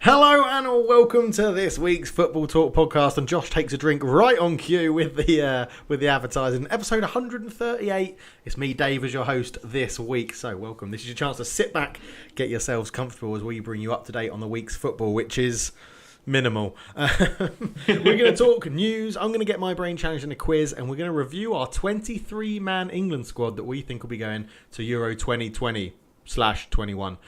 Hello and welcome to this week's Football Talk podcast. And Josh takes a drink right on cue with the advertising. Episode 138. It's me, Dave, as your host this week. So welcome. This is your chance to sit back, get yourselves comfortable as we bring you up to date on the week's football, which is minimal. We're going to talk news. I'm going to get my brain challenged in a quiz, and we're going to review our 23-man England squad that we think will be going to Euro 2020/21.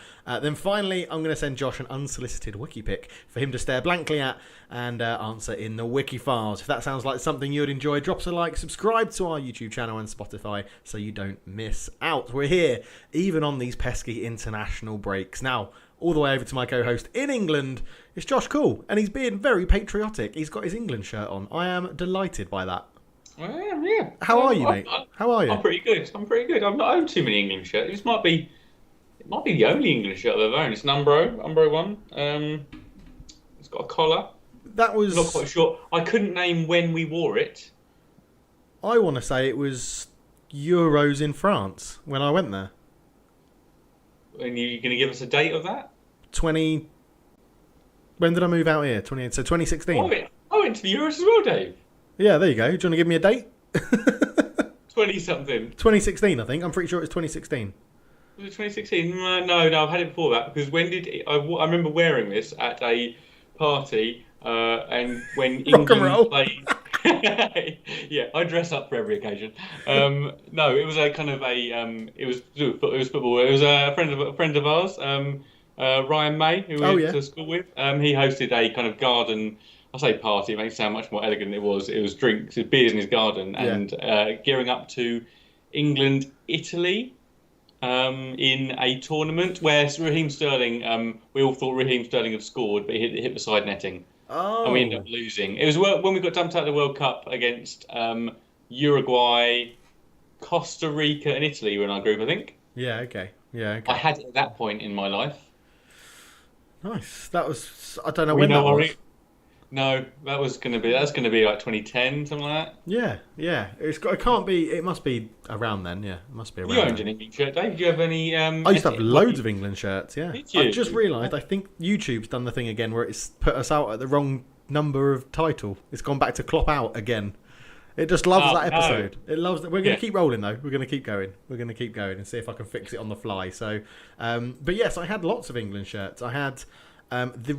Then finally, I'm going to send Josh an unsolicited wiki pick for him to stare blankly at and answer in the Wikifiles. If that sounds like something you'd enjoy, drop us a like, subscribe to our YouTube channel and Spotify so you don't miss out. We're here, even on these pesky international breaks. Now, all the way over to my co-host in England, it's Josh Cool, and he's being very patriotic. He's got his England shirt on. I am delighted by that. Yeah. How are you, mate? How are you? I'm pretty good. I've not owned too many England shirts. This might be the only English shirt I've ever owned. It's an Umbro one. It's got a collar. That was... I'm not quite sure. I couldn't name when we wore it. I want to say it was Euros in France when I went there. And you're going to give us a date of that? When did I move out here? 2016. I went to the Euros as well, Dave. Yeah, there you go. Do you want to give me a date? 20-something. 2016, I think. I'm pretty sure it was 2016. Was it 2016? No, I've had it before that. Because I remember wearing this at a party, and when England played... Yeah, I dress up for every occasion. No, it was a kind of it was football. It was a friend of ours, Ryan May, who we went to school with. He hosted a kind of garden. I say party, it makes it sound much more elegant than it was. It was drinks, beers in his garden, and gearing up to England, Italy, in a tournament where Raheem Sterling. We all thought Raheem Sterling had scored, but he hit the side netting. Oh. And we ended up losing. It was when we got dumped out of the World Cup against Uruguay, Costa Rica, and Italy were in our group, I think. Yeah, okay. I had it at that point in my life. Nice. That was... I don't know when that was. No, that's going to be like 2010, something like that. Yeah. It can't be... It must be around then, yeah. It must be around You owned an England shirt, Dave. Did you have any... I used to have loads of England shirts, yeah. Did you? I just realised, I think YouTube's done the thing again where it's put us out at the wrong number of title. It's gone back to Klopp out again. It just loves that episode. No. It loves that. We're going to keep rolling, though. We're going to keep going. And see if I can fix it on the fly. So, but yes, I had lots of England shirts. I had the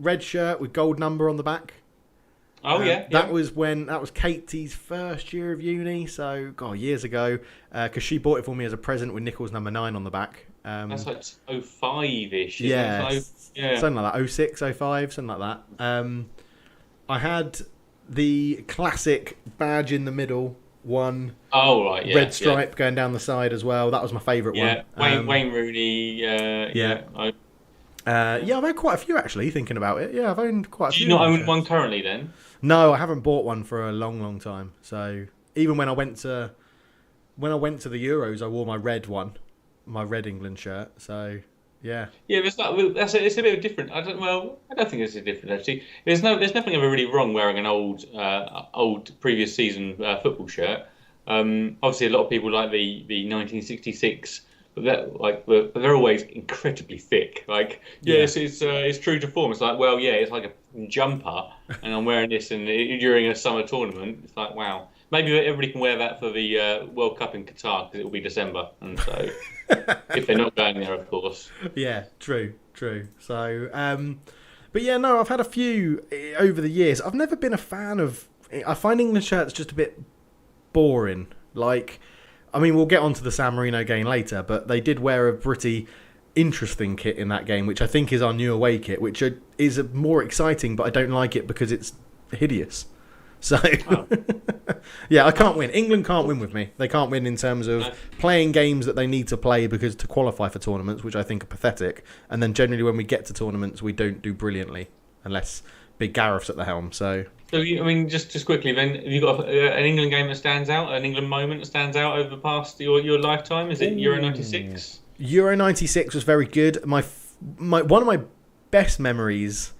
red shirt with gold number on the back. Oh yeah. That was Katie's first year of uni, so years ago, because she bought it for me as a present with Nichols number 9 on the back. That's like 05-ish. Yeah, something like that. 06, 05, something like that. I had the classic badge in the middle one. Oh right, yeah. Red stripe going down the side as well. That was my favourite one. Wayne Rooney. I've had quite a few actually. Thinking about it, I've owned quite a few. Do you not own one currently then? No, I haven't bought one for a long, long time. So even when I went to the Euros, I wore my red England shirt. So yeah. Yeah, it's a bit different. I don't think it's different actually. There's nothing ever really wrong wearing an old previous season football shirt. Obviously, a lot of people like the 1966. But they're always incredibly thick. It's true to form. It's like, it's like a jumper, and I'm wearing this during a summer tournament. It's like, wow. Maybe everybody can wear that for the World Cup in Qatar because it will be December, and so if they're not going there, of course. Yeah, true. So, but yeah, no, I've had a few over the years. I've never been a fan of. I find England shirts just a bit boring. We'll get onto the San Marino game later, but they did wear a pretty interesting kit in that game, which I think is our new away kit, which is more exciting, but I don't like it because it's hideous. So, yeah, I can't win. England can't win with me. They can't win in terms of playing games that they need to play because to qualify for tournaments, which I think are pathetic. And then generally when we get to tournaments, we don't do brilliantly unless Big Gareth's at the helm. So just quickly then, have you got an England game that stands out, an England moment that stands out over the past your lifetime? Is it Euro 96? Euro 96 was very good. My one of my best memories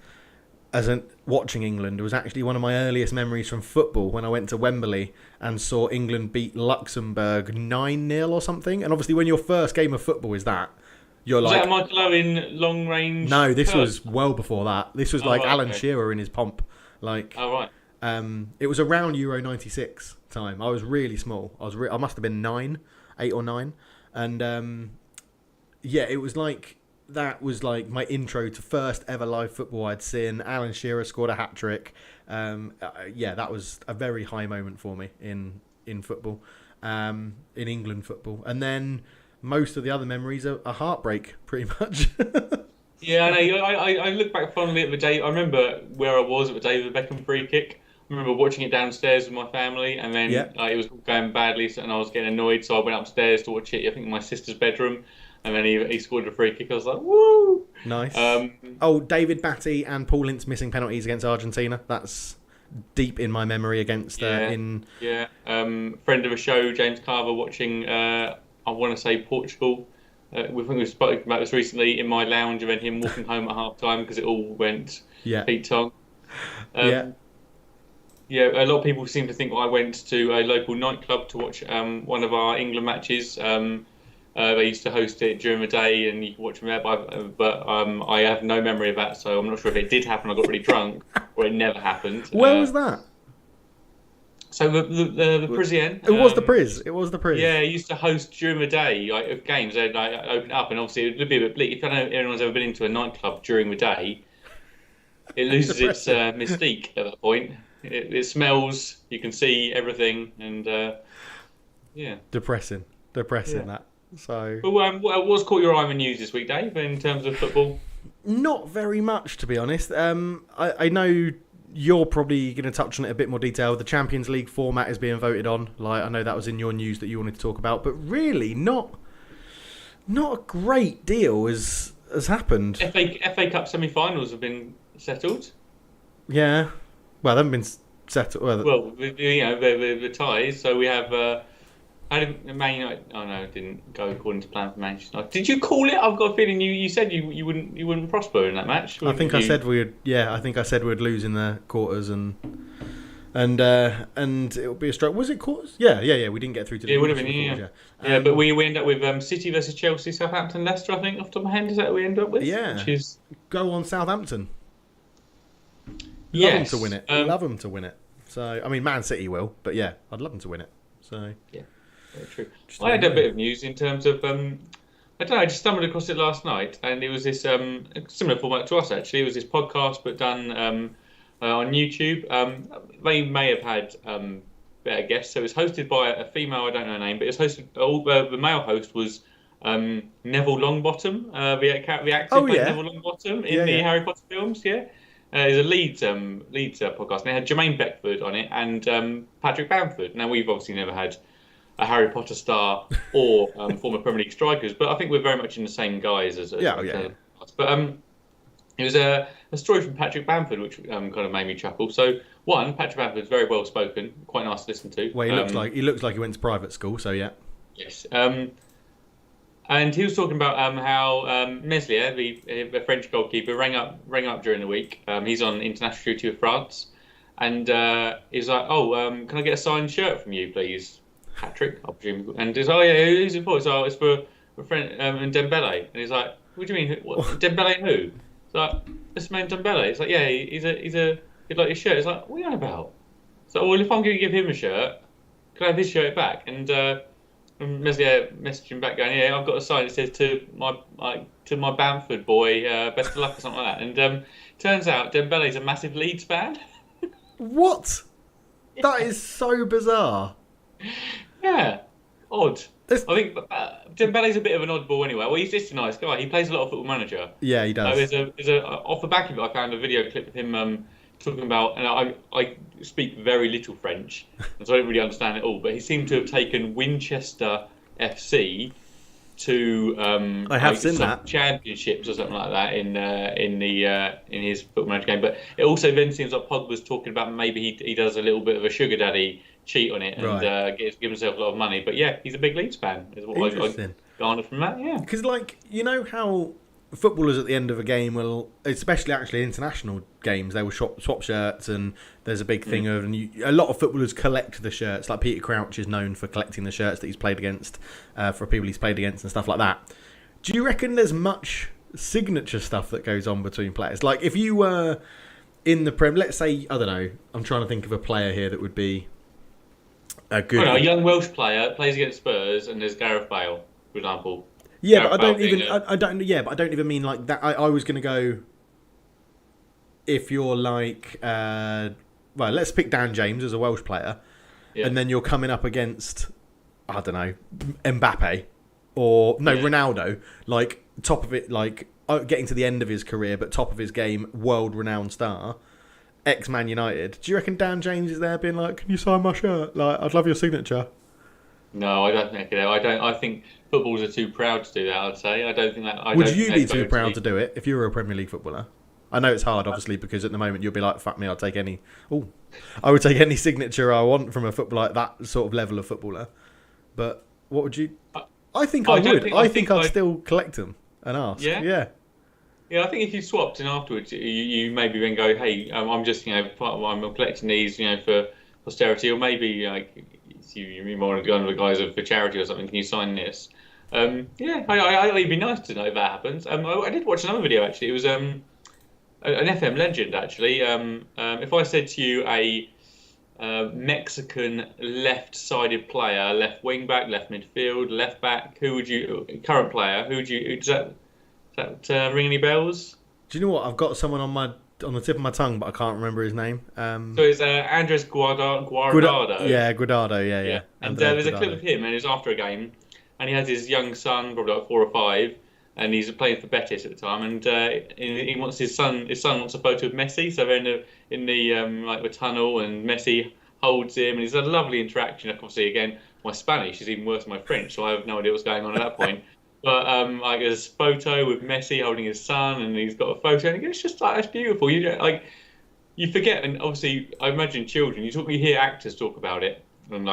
as watching England was actually one of my earliest memories from football when I went to Wembley and saw England beat Luxembourg 9-0 or something. And obviously when your first game of football is that, you're was like... that Michael Owen long range? No, this was well before that. This was like right, Alan okay. Shearer in his pomp. Like, Oh, right. it was around Euro 96 time. I was really small. I must have been 8 or 9. And yeah, it was like... That was like my intro to first ever live football I'd seen. Alan Shearer scored a hat-trick. Yeah, that was a very high moment for me in football, in England football. And then most of the other memories are heartbreak, pretty much. Yeah, I know. I look back fondly at the day. I remember where I was at the David Beckham free kick. I remember watching it downstairs with my family, and then it was going badly, and I was getting annoyed, so I went upstairs to watch it, I think in my sister's bedroom. And then he scored a free kick. I was like, woo! Nice. David Batty and Paul Ince missing penalties against Argentina. That's deep in my memory against... friend of the show, James Carver, watching, I want to say, Portugal. I think we've spoken about this recently in my lounge, and then him walking home at half-time because it all went feet-tong. A lot of people seem to think I went to a local nightclub to watch one of our England matches. They used to host it during the day, and you can watch them there. But I have no memory of that, so I'm not sure if it did happen. I got really drunk, or it never happened. Where was that? So the Parisienne. It was the Priz. It was the Priz. Yeah, it used to host during the day of games. They'd open it up, and obviously it would be a bit bleak. If I don't know if anyone's ever been into a nightclub during the day, it loses its mystique at that point. It smells. You can see everything, and depressing that. So, but what's caught your eye in the news this week, Dave, in terms of football? Not very much, to be honest. I know you're probably going to touch on it a bit more detail. The Champions League format is being voted on. Like, I know that was in your news that you wanted to talk about, but really not a great deal has happened. FA Cup semi-finals have been settled. Yeah, well, they haven't been settled. Well, the ties. So we have. How did Man United? Oh no, it didn't go according to plan for Manchester United. Did you call it? I've got a feeling you said you wouldn't prosper in that match. I think I said we'd. Yeah, I think I said we'd lose in the quarters and it would be a stroke. Was it quarters? Yeah. We didn't get through to the. It would have been. But we end up with City versus Chelsea, Southampton, Leicester. I think off the top of my head, is that what we end up with? Yeah. Which is... Go on, Southampton. Yes. Love them to win it. Love them to win it. So I mean, Man City will, but yeah, I'd love them to win it. So yeah. Very true. I had a bit of news in terms of I don't know. I just stumbled across it last night, and it was this similar format to us actually. It was this podcast, but done on YouTube. They may have had better guests. So it was hosted by a female. I don't know her name, but it was hosted. The male host was Neville Longbottom, the actor played Neville Longbottom in the Harry Potter films. Yeah. It's a Leeds podcast. And they had Jermaine Beckford on it and Patrick Bamford. Now we've obviously never had a Harry Potter star or former Premier League strikers, but I think we're very much in the same guise as But it was a story from Patrick Bamford, which kind of made me chuckle. So one, Patrick Bamford's very well spoken, quite nice to listen to. Well, he looks like he went to private school, so yeah. Yes. And he was talking about how Meslier, the French goalkeeper, rang up during the week. He's on international duty with France, and he's like, can I get a signed shirt from you, please, Patrick? I presume. And he's like, who's it for? It's for a friend and Dembele. And he's like, what do you mean? What, Dembele who? It's like, this man Dembele. It's like, yeah, he'd like his shirt. It's like, what are you on about? So, well, if I'm going to give him a shirt, can I have his shirt back? And Meslier messaged him back going, yeah, I've got a sign that says to my Bamford boy, best of luck or something like that. And turns out Dembele's a massive Leeds fan. What? Yeah. That is so bizarre. Yeah, odd. I think Dembele's a bit of an oddball anyway. Well, he's just a nice guy. He plays a lot of Football Manager. Yeah, he does. So there's off the back of it, I found a video clip of him talking about, and I speak very little French, and so I don't really understand it all. But he seemed to have taken Winchester FC to I have seen that championships or something like that in his Football Manager game. But it also then seems like Pog was talking about maybe he does a little bit of a sugar daddy cheat on it and give himself a lot of money. But yeah, he's a big Leeds fan. Is what I garnered from that. Yeah, because you know how footballers at the end of a game will, especially actually international games, they will swap shirts, and there's a big thing of, and a lot of footballers collect the shirts. Like Peter Crouch is known for collecting the shirts that he's played against, for people he's played against and stuff like that. Do you reckon there's much signature stuff that goes on between players? Like, if you were in the Prem, let's say, I don't know, I'm trying to think of a player here that would be a good... a young Welsh player plays against Spurs, and there's Gareth Bale, for example. Yeah, Gareth but I don't Bale even... being I don't even mean like that. I was going to go... If you're like... well, let's pick Dan James as a Welsh player, and then you're coming up against, I don't know, Mbappe, or Ronaldo, like top of it, like getting to the end of his career, but top of his game, world-renowned star, ex-Man United. Do you reckon Dan James is there being like, can you sign my shirt? Like, I'd love your signature. No, I don't think so. I think footballers are too proud to do that, I'd say. I don't think that... Would you be too proud to do it if you were a Premier League footballer? I know it's hard, obviously, because at the moment you'll be like, fuck me, I'll take any... I would take any signature I want from a footballer, like that sort of level of footballer. But what would you... I think I would. I think I'd still collect them and ask. Yeah. Yeah, I think if you swapped and afterwards you maybe then go, hey, I'm just, I'm collecting these, for posterity, or maybe like you more on the guise of for charity or something. Can you sign this? It'd be nice to know if that happens. I did watch another video actually. It was an FM legend actually. If I said to you a Mexican left-sided player, left wing back, left midfield, left back, current player, does that ring any bells? Do you know what? I've got someone on the tip of my tongue, but I can't remember his name. So it's Andres Guardado. Guardado, yeah. And there's a clip of him, and it's after a game, and he has his young son, probably like 4 or 5, and he's playing for Betis at the time, and he wants his son wants a photo of Messi, so they're in the tunnel, and Messi holds him, and it's a lovely interaction. Obviously, again, my Spanish is even worse than my French, so I have no idea what's going on at that point. But there's a photo with Messi holding his son, and he's got a photo, and it's just like, that's beautiful. You forget, and obviously I imagine children. You hear actors talk about it, and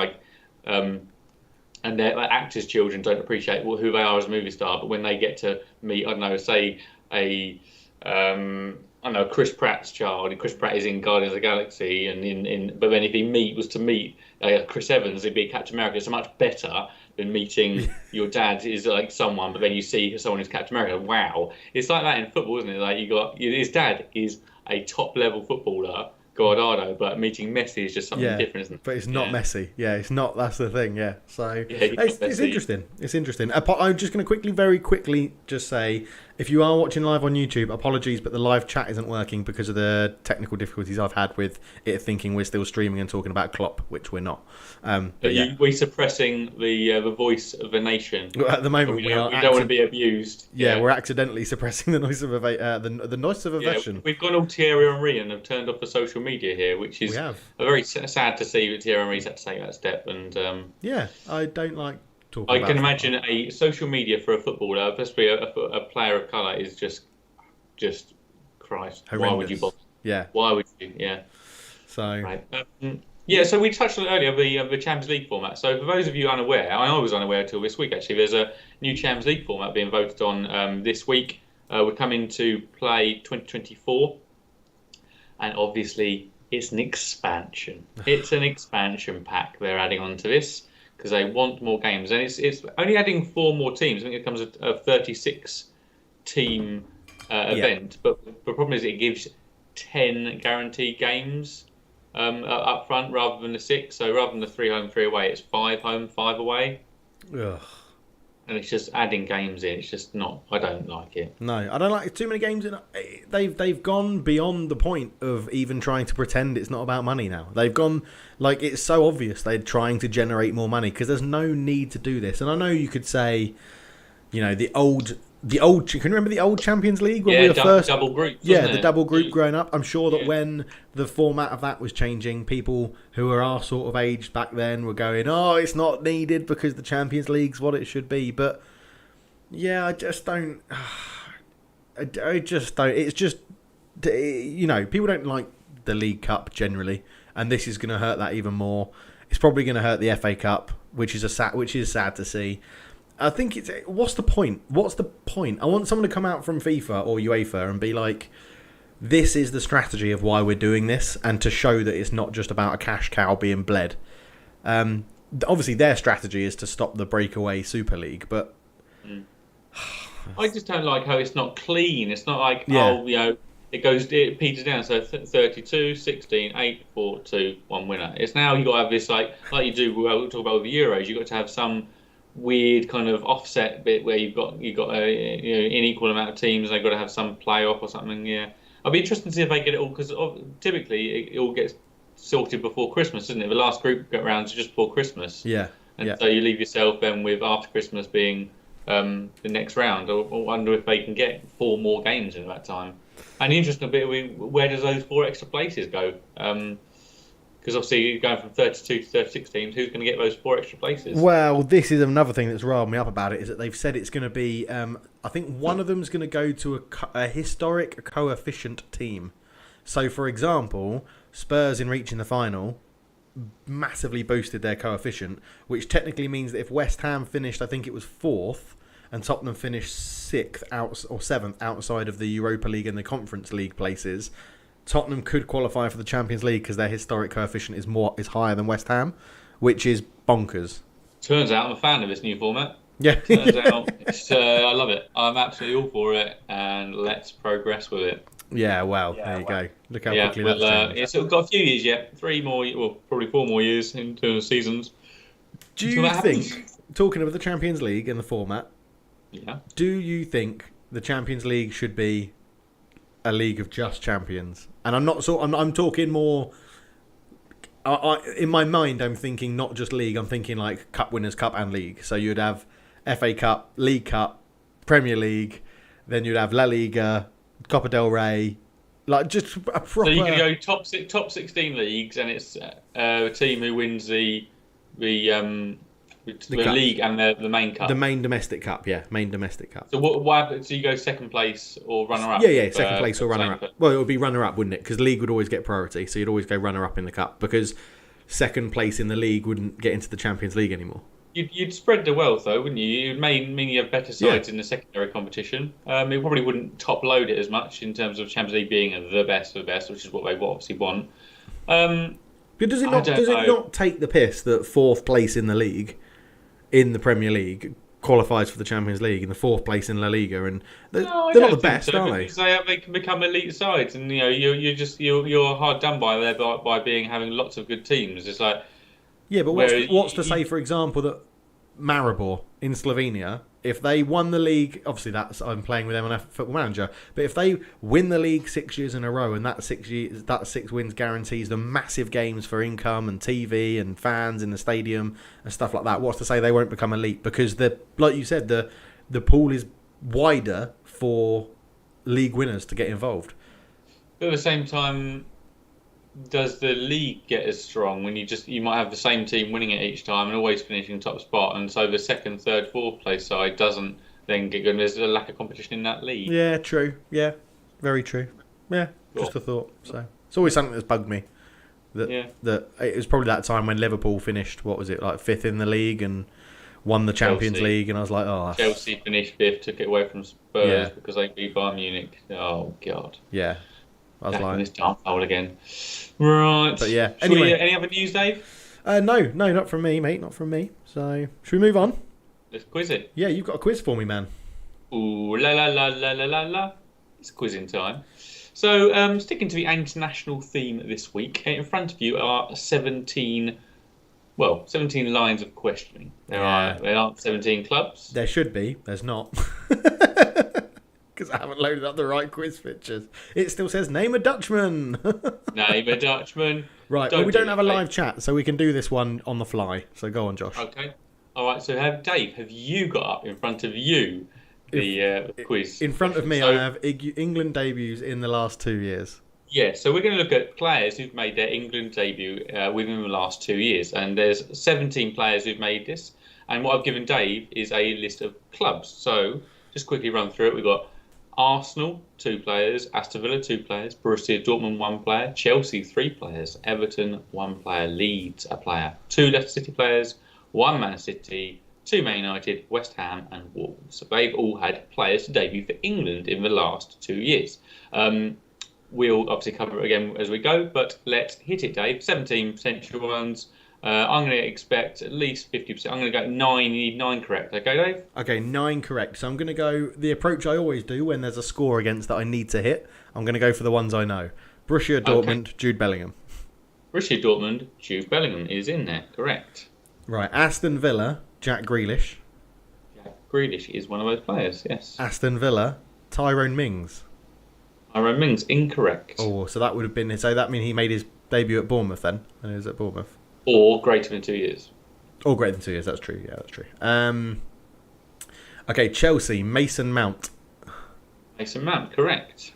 and they're like, actors' children don't appreciate who they are as a movie star, but when they get to meet, I don't know, say Chris Pratt's child, and Chris Pratt is in Guardians of the Galaxy, and but then if he was to meet Chris Evans, it'd be Captain America. It's so much better than meeting your dad is like someone, but then you see someone who's Captain America. Wow, it's like that in football, isn't it? Like his dad is a top level footballer, Guardado, but meeting Messi is just something different, isn't it? But it's not Messi. Yeah, it's not. That's the thing. Yeah, so it's interesting. It's interesting. I'm just going to very quickly, just say, if you are watching live on YouTube, apologies, but the live chat isn't working because of the technical difficulties I've had with it thinking we're still streaming and talking about Klopp, which we're not. We're suppressing the voice of a nation. Well, at the moment, we don't want to be abused. Yeah, we're accidentally suppressing the noise of the noise of evasion. We've gone all Thierry Henry and have turned off the social media here, which is very sad to see that Thierry Henry's had to take that step. And I don't like. I can imagine a social media for a footballer, especially a player of colour, is just Christ. Horrendous. Why would you bother? Yeah. Why would you? Yeah. So. Right. So we touched on it earlier the Champions League format. So for those of you unaware, I was unaware until this week actually. There's a new Champions League format being voted on this week. We're coming to play 2024, and obviously it's an expansion. It's an expansion pack they're adding on to this, because they want more games, and it's only adding 4 more teams. I think it becomes a 36-team event, but the problem is it gives 10 guaranteed games up front rather than the 6. So rather than the 3 home, 3 away, it's 5 home, 5 away. Ugh. And it's just adding games in. It's just not. I don't like it. No, I don't like too many games in. They've gone beyond the point of even trying to pretend it's not about money now. They've gone it's so obvious they're trying to generate more money, because there's no need to do this. And I know you could say, the old. Can you remember the old Champions League when we were first double group? The double group growing up. I'm sure that when the format of that was changing, people who were our sort of age back then were going, "Oh, it's not needed because the Champions League's what it should be." But I just don't. I just don't. It's just people don't like the League Cup generally, and this is going to hurt that even more. It's probably going to hurt the FA Cup, which is sad to see. I think what's the point? I want someone to come out from FIFA or UEFA and be like, this is the strategy of why we're doing this, and to show that it's not just about a cash cow being bled. Obviously, their strategy is to stop the breakaway Super League, but I just don't like how it's not clean. It's not like, it peters down. So 32, 16, 8, 4, 2, 1 winner. It's now you got to have this like you do. We'll talk about with the Euros. You've got to have some weird kind of offset bit where you've got a unequal amount of teams. They've got to have some playoff or something. Yeah, I'll be interested to see if they get it all, because typically it all gets sorted before Christmas, isn't it? The last group get round to just before Christmas. Yeah. And so you leave yourself then with after Christmas being the next round. I wonder if they can get 4 more games in that time. And the interesting bit, where does those 4 extra places go? Because obviously you're going from 32 to 36 teams. Who's going to get those 4 extra places? Well, this is another thing that's riled me up about it, is that they've said it's going to be, I think one of them is going to go to a historic coefficient team. So, for example, Spurs in reaching the final massively boosted their coefficient, which technically means that if West Ham finished, I think it was 4th, and Tottenham finished 6th or 7th outside of the Europa League and the Conference League places, Tottenham could qualify for the Champions League because their historic coefficient is higher than West Ham, which is bonkers. Turns out I'm a fan of this new format. Yeah. Turns out I love it. I'm absolutely all for it, and let's progress with it. Yeah, well, there you go. Look how quickly that's changed. It's got a few years yet. 3 more, well, probably 4 more years into the seasons. Do you think, talking about the Champions League and the format, do you think the Champions League should be a league of just champions? And I'm talking more. In my mind, I'm thinking not just league. I'm thinking like Cup Winners' Cup and League. So you'd have FA Cup, League Cup, Premier League, then you'd have La Liga, Copa del Rey, like just a proper. So you can go top 16 leagues, and it's a team who wins the league and the main cup. The main domestic cup, main domestic cup. So what happens? So you go second place or runner up? Yeah, second place or runner up. Well, it would be runner up, wouldn't it? Because league would always get priority, so you'd always go runner up in the cup, because second place in the league wouldn't get into the Champions League anymore. You'd spread the wealth, though, wouldn't you? You'd mean you have better sides in the secondary competition. It probably wouldn't top load it as much in terms of Champions League being the best of the best, which is what they obviously want. But does it not take the piss that 4th place in the league, in the Premier League, qualifies for the Champions League, and the 4th place in La Liga, and they're not the best, are they? Because they can become elite sides, and you're hard done by there by having lots of good teams. It's like. Yeah, but what's to say, for example, that Maribor in Slovenia, if they won the league, obviously I'm playing with them on Football Manager, but if they win the league 6 years in a row, and that 6 wins guarantees them massive games for income and TV and fans in the stadium and stuff like that, what's to say they won't become elite? Because like you said, the pool is wider for league winners to get involved. But at the same time, does the league get as strong when you might have the same team winning it each time and always finishing top spot, and so the 2nd, 3rd, 4th place side doesn't then get good, and there's a lack of competition in that league? Yeah, true. Yeah, very true. Yeah, just a thought. So it's always something that's bugged me. That it was probably that time when Liverpool finished, what was it, like 5th in the league and won the Champions League, and I was like, oh. Chelsea finished 5th, took it away from Spurs because they beat Bayern Munich. Oh God. Yeah. I was like, this dark hole again. Right. But yeah. Anyway, any other news, Dave? No, not from me, mate. Not from me. So, should we move on? Let's quiz it. Yeah, you've got a quiz for me, man. Ooh, la la la la la la la. It's quizzing time. So, sticking to the international theme this week, in front of you are 17 lines of questioning. There aren't 17 clubs. There should be. There's not. Because I haven't loaded up the right quiz pictures. It still says, name a Dutchman. Name a Dutchman. Right, well, we don't have a live chat, so we can do this one on the fly. So go on, Josh. Okay. All right, so Dave, have you got up in front of you the quiz? In front of me, I have England debuts in the last 2 years. Yeah, so we're going to look at players who've made their England debut within the last 2 years. And there's 17 players who've made this. And what I've given Dave is a list of clubs. So just quickly run through it. We've got Arsenal, 2 players. Aston Villa, 2 players. Borussia Dortmund, 1 player. Chelsea, 3 players. Everton, 1 player. Leeds, a player. 2 Leicester City players. 1 Man City, 2 Man United, West Ham and Wolves. So they've all had players to debut for England in the last 2 years. We'll obviously cover it again as we go, but let's hit it, Dave. 17 potential ones. I'm going to expect at least 50%. I'm going to go 9. You need 9 correct. Okay, Dave? Okay, 9 correct. So I'm going to go the approach I always do when there's a score against that I need to hit. I'm going to go for the ones I know. Borussia Dortmund, Jude Bellingham. Borussia Dortmund, Jude Bellingham is in there. Correct. Right, Aston Villa, Jack Grealish. Jack Grealish is one of those players, yes. Aston Villa, Tyrone Mings. Tyrone Mings, incorrect. Oh, so that would have been... So that means he made his debut at Bournemouth then? When he was at Bournemouth. Or greater than 2 years. Or greater than 2 years, that's true. Yeah, that's true. Okay, Chelsea, Mason Mount. Mason Mount, correct.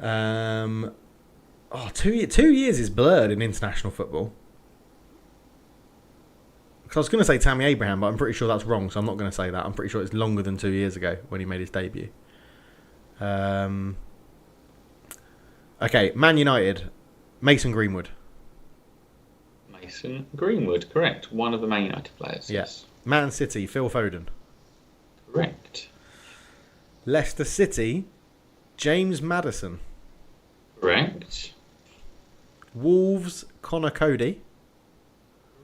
2 years is blurred in international football. Because I was going to say Tammy Abraham, but I'm pretty sure that's wrong, so I'm not going to say that. I'm pretty sure it's longer than 2 years ago when he made his debut. Okay, Man United, Mason Greenwood. Mason Greenwood, correct. One of the Man United players. Yes. Man City, Phil Foden. Correct. Leicester City, James Maddison. Correct. Wolves, Connor Cody.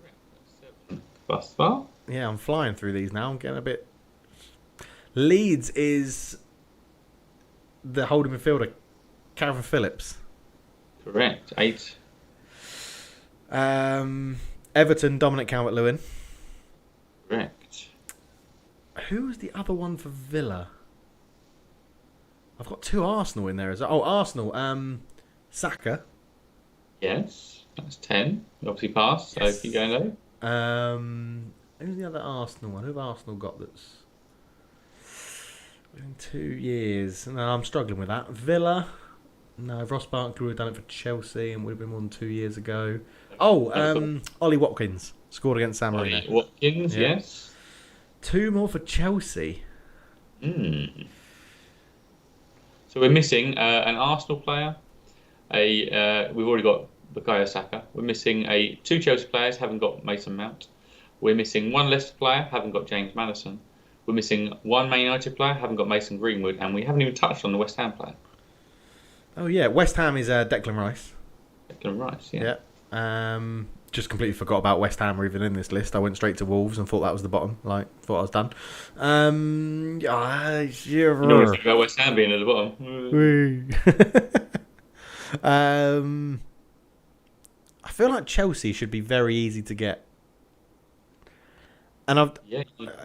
Correct. Thus far. Yeah, I'm flying through these now. I'm getting a bit... Leeds is the holding midfielder, Calvin Phillips. Correct. 8. Everton, Dominic Calvert-Lewin. Correct. Who was the other one for Villa? I've got 2 Arsenal in there as well. Oh, Arsenal. Saka. Yes. That's 10. You obviously passed, so Yes. keep going though. Who's the other Arsenal one? Who have Arsenal got that's in 2 years? No, I'm struggling with that. Villa. No, Ross Barkley would have done it for Chelsea and would have been more than 2 years ago. Oh, Ollie Watkins scored against San Marino. Ollie Watkins, Yeah. yes. 2 more for Chelsea. So we're missing an Arsenal player. We've already got Bukayo Saka. We're missing 2 Chelsea players, haven't got Mason Mount. We're missing 1 Leicester player, haven't got James Maddison. We're missing 1 Man United player, haven't got Mason Greenwood, and we haven't even touched on the West Ham player. Oh yeah, West Ham is Declan Rice. Declan Rice, yeah. Just completely forgot about West Ham even in this list. I went straight to Wolves and thought that was the bottom. Like, thought I was done. You don't want to think about West Ham being at the bottom. I feel like Chelsea should be very easy to get. And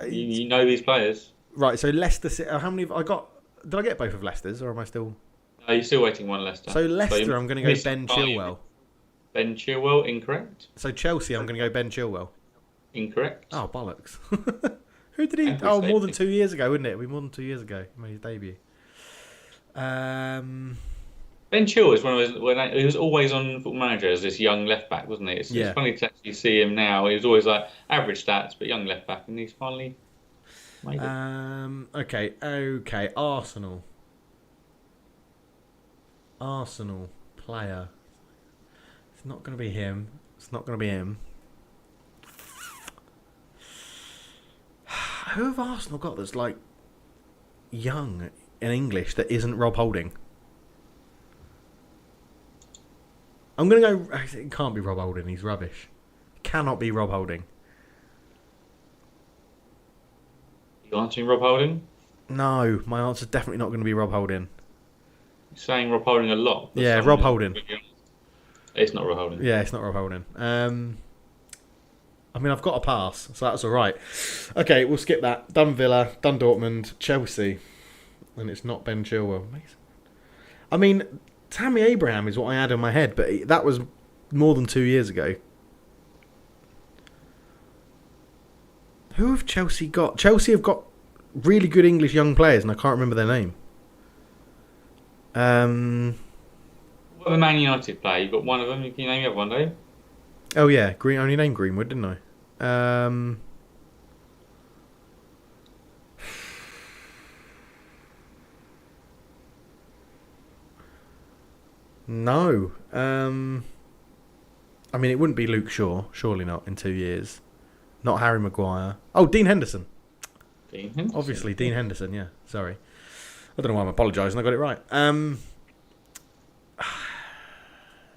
you know these players. Right, so Leicester City, how many have I got? Did I get both of Leicester's or am I still... No, you're still waiting 1 Leicester. So Leicester, I'm going to go Ben Chilwell. Ben Chilwell, incorrect. So Chelsea, I'm going to go Ben Chilwell. Incorrect. Oh, bollocks. Who did he... Oh, more than 2 years ago, wouldn't it? It'd be more than 2 years ago he made his debut. Ben Chilwell is one of those... He was always on Football Manager as this young left-back, wasn't he? It's funny to actually see him now. He was always like average stats, but young left-back, and he's finally made it. Okay. Arsenal player. It's not going to be him. Who have Arsenal got that's like young in English that isn't Rob Holding? I'm going to go... It can't be Rob Holding. He's rubbish. It cannot be Rob Holding. You answering Rob Holding? No, my answer's definitely not going to be Rob Holding. You're saying Rob Holding a lot. Yeah, Rob Holding. It's not Rob Holding. Yeah, it's not Rob Holding. I mean, I've got a pass, so that's all right. Okay, we'll skip that. Done Villa, done Dortmund, Chelsea. And it's not Ben Chilwell. I mean, Tammy Abraham is what I had in my head, but that was more than 2 years ago. Who have Chelsea got? Chelsea have got really good English young players, and I can't remember their name. What the Man United player? You've got one of them. Can you name the other one, Dave? Oh yeah, only named Greenwood, didn't I? No. I mean, it wouldn't be Luke Shaw, surely not in 2 years. Not Harry Maguire. Oh, Dean Henderson. Dean Henderson. Obviously, Dean Henderson. Yeah, sorry. I don't know why I'm apologising. I got it right.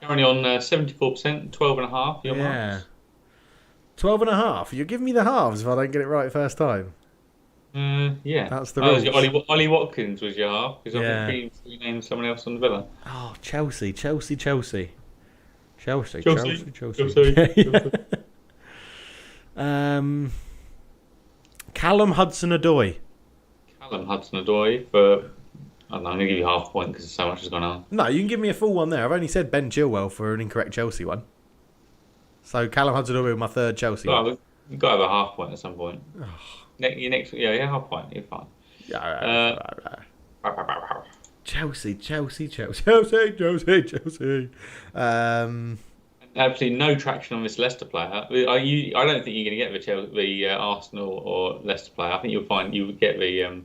Currently on 74%, 12.5. Your marks. 12.5. You're giving me the halves if I don't get it right first time. Yeah. That's the rules. Ollie Watkins was your half, because I think you named someone else on the Villa. Oh, Chelsea. Callum Hudson-Odoi. Callum Hudson-Odoi for... I don't know, I'm going to give you half a point because so much has gone on. No, you can give me a full one there. I've only said Ben Chilwell for an incorrect Chelsea one. So Callum Hudson-Odoi with my third Chelsea one. You've got to have a half point at some point. Half point. You're fine. Chelsea. Absolutely no traction on this Leicester player. I don't think you're going to get the Arsenal or Leicester player. I think you would get the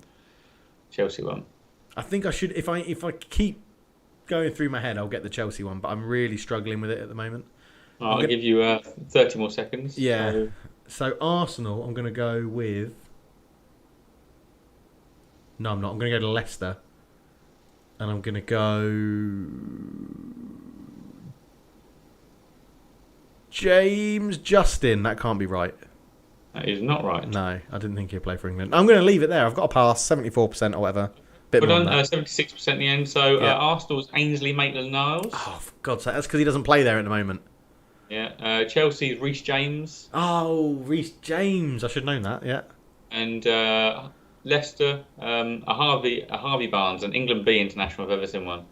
Chelsea one. I think I should. If I keep going through my head, I'll get the Chelsea one. But I'm really struggling with it at the moment. I'll give you 30 more seconds. Yeah. So Arsenal, I'm going to go with. No, I'm not. I'm going to go to Leicester, and I'm going to go James Justin. That can't be right. That is not right. No, I didn't think he'd play for England. I'm going to leave it there. I've got a pass, 74% or whatever. Well done, 76% in the end. So Arsenal's Ainsley Maitland-Niles. Oh, for God's sake. That's because he doesn't play there at the moment. Yeah. Chelsea's Reece James. Oh, Reece James. I should have known that, yeah. And Leicester, a Harvey Barnes, an England B international if I've ever seen one.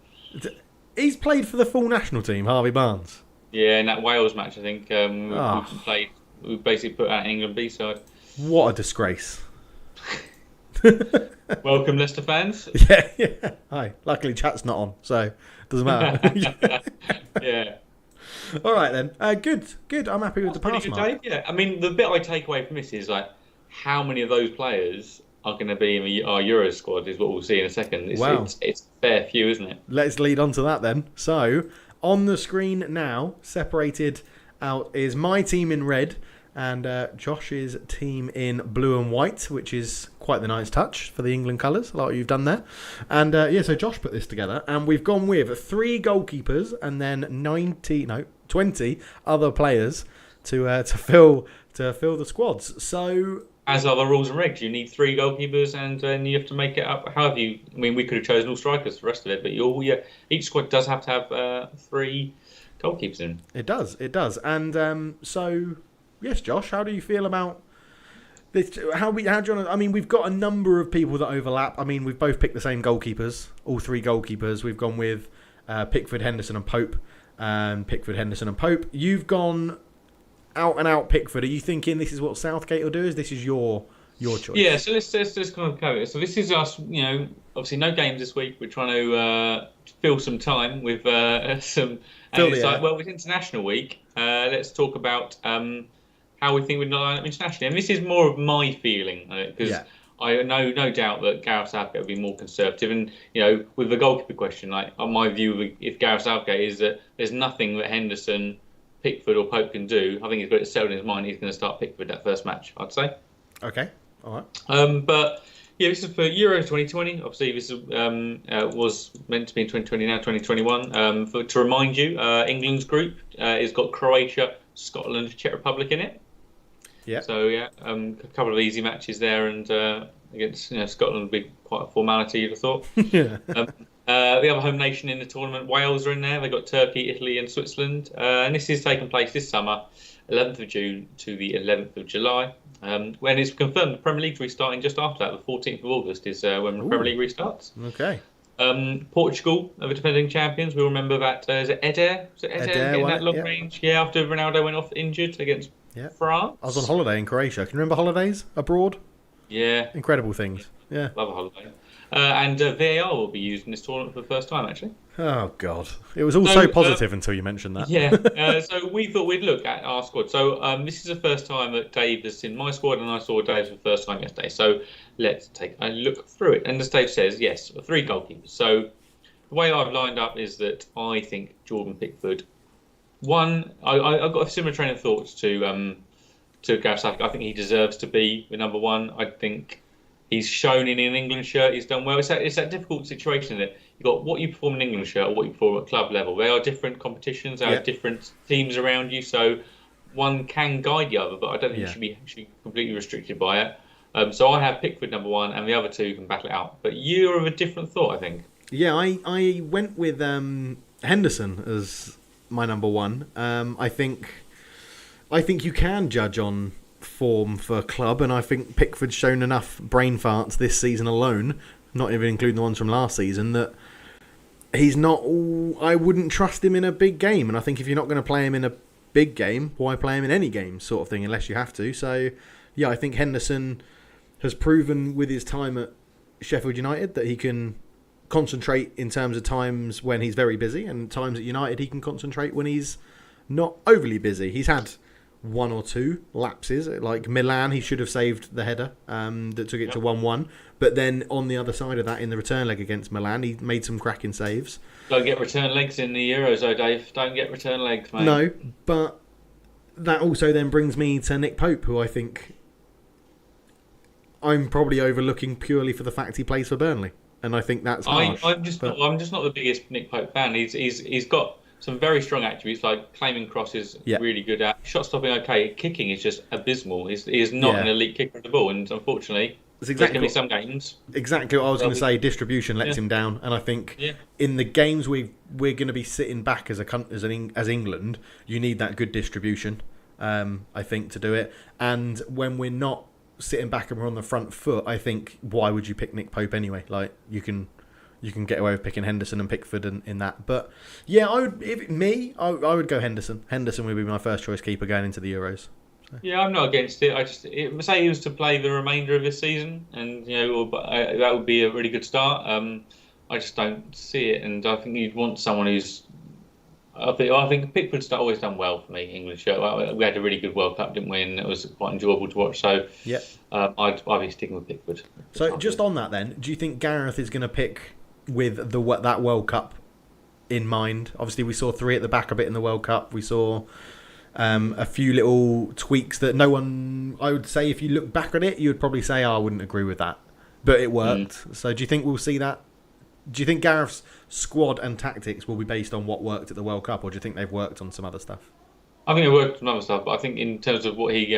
He's played for the full national team, Harvey Barnes. Yeah, in that Wales match, I think, we basically put out an England B side. What a disgrace. Welcome, Leicester fans. Yeah. Hi. Luckily, chat's not on, so it doesn't matter. Yeah. All right, then. Good. I'm happy with the pass mark. Dave. Yeah. I mean, the bit I take away from this is, like, how many of those players are going to be in our Euro squad is what we'll see in a second. It's a fair few, isn't it? Let's lead on to that, then. So, on the screen now, separated out is my team in red and Josh's team in blue and white, which is quite the nice touch for the England colours, like what you've done there. And so Josh put this together, and we've gone with 3 goalkeepers and then 20 other players to fill the squads. So, as are the rules and regs, you need 3 goalkeepers, and then you have to make it up. We could have chosen all strikers for the rest of it, but each squad does have to have 3 goalkeepers in. It does. And so, yes, Josh, how do you feel about this? How do you want to? I mean, we've got a number of people that overlap. I mean, we've both picked the same goalkeepers, all 3 goalkeepers. We've gone with Pickford, Henderson, and Pope. You've gone out and out Pickford. Are you thinking this is what Southgate will do? Is this your choice? Yeah. So let's just kind of cover it. So this is us. Obviously no games this week. We're trying to fill some time with some. With international week. Let's talk about how we think we'd line up internationally, and this is more of my feeling because I know no doubt that Gareth Southgate will be more conservative, and with the goalkeeper question, like on my view, if Gareth Southgate is that there's nothing that Henderson, Pickford or Pope can do, I think he's got it settled in his mind. He's going to start Pickford that first match, I'd say. Okay, all right. But this is for Euro 2020. Obviously, this was meant to be in 2020, now 2021. To remind you, England's group has got Croatia, Scotland, Czech Republic in it. Yeah. So a couple of easy matches there, and against Scotland would be quite a formality, you'd have thought. Yeah. The other home nation in the tournament, Wales, are in there. They've got Turkey, Italy, and Switzerland. And this is taking place this summer, 11th of June to the 11th of July. When it's confirmed the Premier League restarting just after that, the 14th of August is when the Premier League restarts. Okay. Portugal are the defending champions. We'll remember that. Is it Eder? Getting that long range? Yeah, after Ronaldo went off injured against France. I was on holiday in Croatia. Can you remember holidays abroad? Yeah. Incredible things. Yeah. Love a holiday. And VAR will be used in this tournament for the first time, actually. Oh, God. It was all so positive until you mentioned that. Yeah. So we thought we'd look at our squad. So this is the first time that Dave has seen my squad, and I saw Dave's for the first time yesterday. So let's take a look through it. And as Dave says, yes, 3 goalkeepers. So the way I've lined up is that I think Jordan Pickford. I've got a similar train of thoughts to Gareth Southgate. I think he deserves to be the number 1. I think He's shown in an England shirt. He's done well. It's that difficult situation that you've got what you perform in an England shirt or what you perform at club level. They are different competitions. There are different teams around you. So one can guide the other, but I don't think you should be completely restricted by it. So I have Pickford number 1, and the other two can battle it out. But you're of a different thought, I think. Yeah, I went with Henderson as my number 1. I think you can judge on form for club, and I think Pickford's shown enough brain farts this season alone, not even including the ones from last season, that he's not. I wouldn't trust him in a big game, and I think if you're not going to play him in a big game, why play him in any game, sort of thing, unless you have to. So, yeah, I think Henderson has proven with his time at Sheffield United that he can concentrate in terms of times when he's very busy, and times at United he can concentrate when he's not overly busy. He's had 1 or 2 lapses, like Milan. He should have saved the header that took it to 1-1, but then on the other side of that, in the return leg against Milan, he made some cracking saves. Don't get return legs in the Euros, though, Dave. Don't get return legs, mate. No, but that also then brings me to Nick Pope, who I think I'm probably overlooking purely for the fact he plays for Burnley, and I think that's harsh. I'm just not the biggest Nick Pope fan. He's got some very strong attributes, like claiming crosses, really good at. Shot stopping, okay. Kicking is just abysmal. He is not an elite kicker of the ball, and unfortunately, there's going to be some games. Exactly what I was going to say. Distribution lets him down, and I think in the games we're going to be sitting back as England, you need that good distribution. I think to do it, and when we're not sitting back and we're on the front foot, I think why would you pick Nick Pope anyway? Like you can get away with picking Henderson and Pickford in that. But yeah, I would go Henderson. Henderson would be my first choice keeper going into the Euros. So. Yeah, I'm not against it. Say he was to play the remainder of this season, and that would be a really good start. I just don't see it, and I think you'd want someone who's. I think Pickford's always done well for me. English shirt. We had a really good World Cup, didn't we? And it was quite enjoyable to watch. So I'd be sticking with Pickford. So just on that, then, do you think Gareth is going to pick with that World Cup in mind? Obviously, we saw 3 at the back a bit in the World Cup. We saw a few little tweaks that no one. I would say if you look back at it, you would probably say, I wouldn't agree with that, but it worked. So do you think we'll see that? Do you think Gareth's squad and tactics will be based on what worked at the World Cup, or do you think they've worked on some other stuff? I think it worked on other stuff, but I think in terms of what he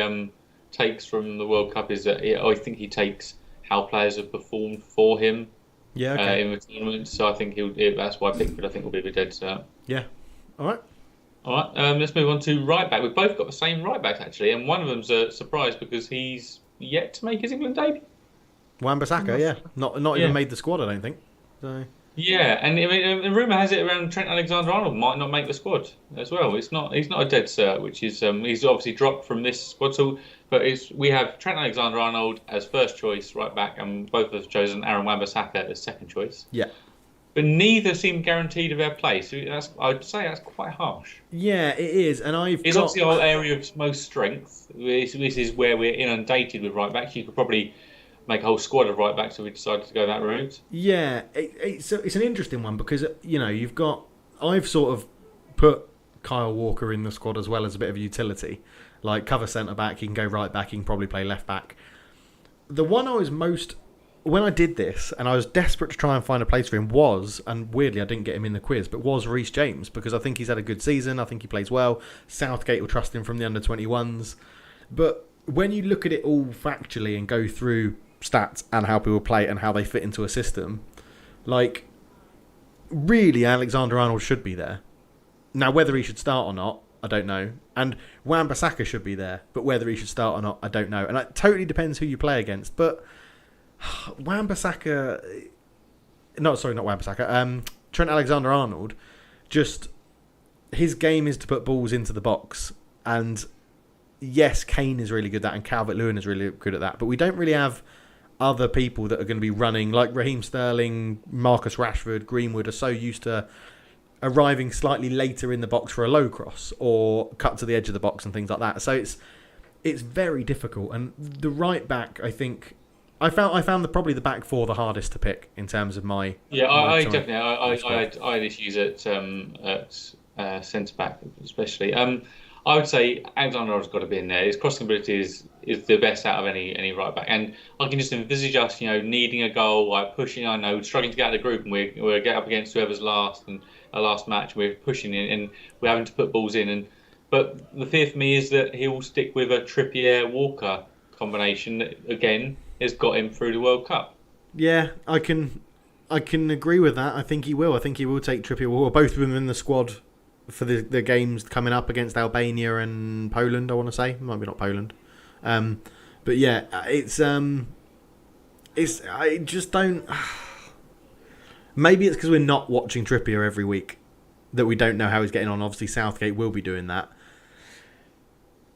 takes from the World Cup is that I think he takes how players have performed for him in the tournament. So I think that's why Pickford I think will be a dead cert. Yeah. All right. Let's move on to right back. We've both got the same right back actually, and one of them's a surprise because he's yet to make his England debut. Wan-Bissaka, not even made the squad, I don't think. So. Yeah, and the rumour has it around Trent Alexander-Arnold might not make the squad as well. He's not a dead cert, which is he's obviously dropped from this squad. So, but we have Trent Alexander-Arnold as first choice right back, and both have chosen Aaron Wan-Bissaka as second choice. Yeah, but neither seem guaranteed of their place. So I'd say that's quite harsh. Yeah, it is, and it's obviously our area of most strength. This is where we're inundated with right backs. You could probably make a whole squad of right backs if we decided to go that route. Yeah, it's an interesting one because I've sort of put Kyle Walker in the squad as well as a bit of utility, like cover centre back. He can go right back. He can probably play left back. The one I was most when I did this and I was desperate to try and find a place for him was, and weirdly I didn't get him in the quiz, but was Reece James, because I think he's had a good season. I think he plays well. Southgate will trust him from the under-21s, but when you look at it all factually and go through stats and how people play and how they fit into a system, like really Alexander-Arnold should be there. Now whether he should start or not, I don't know. And Wan-Bissaka should be there, but whether he should start or not, I don't know. And it totally depends who you play against. But Wan-Bissaka, not Wan-Bissaka, Trent Alexander-Arnold, just his game is to put balls into the box. And yes, Kane is really good at that, and Calvert-Lewin is really good at that. But we don't really have other people that are going to be running, like Raheem Sterling, Marcus Rashford, Greenwood are so used to arriving slightly later in the box for a low cross or cut to the edge of the box and things like that. So it's very difficult. And the right back, I think, I found probably the back four the hardest to pick in terms of my. Yeah, I definitely I had issues at centre back especially. I would say Alexander-Arnold's got to be in there. His crossing ability is the best out of any right back, and I can just envisage us, needing a goal, like pushing. I know struggling to get out of the group, and we're get up against whoever's last, and our last match we're pushing in, and we're having to put balls in. But the fear for me is that he will stick with a Trippier-Walker combination that again has got him through the World Cup. Yeah, I can agree with that. I think he will. I think he will take Trippier-Walker, both of them in the squad for the games coming up against Albania and Poland, I want to say. Maybe not Poland. But yeah, I just don't... Maybe it's because we're not watching Trippier every week that we don't know how he's getting on. Obviously, Southgate will be doing that.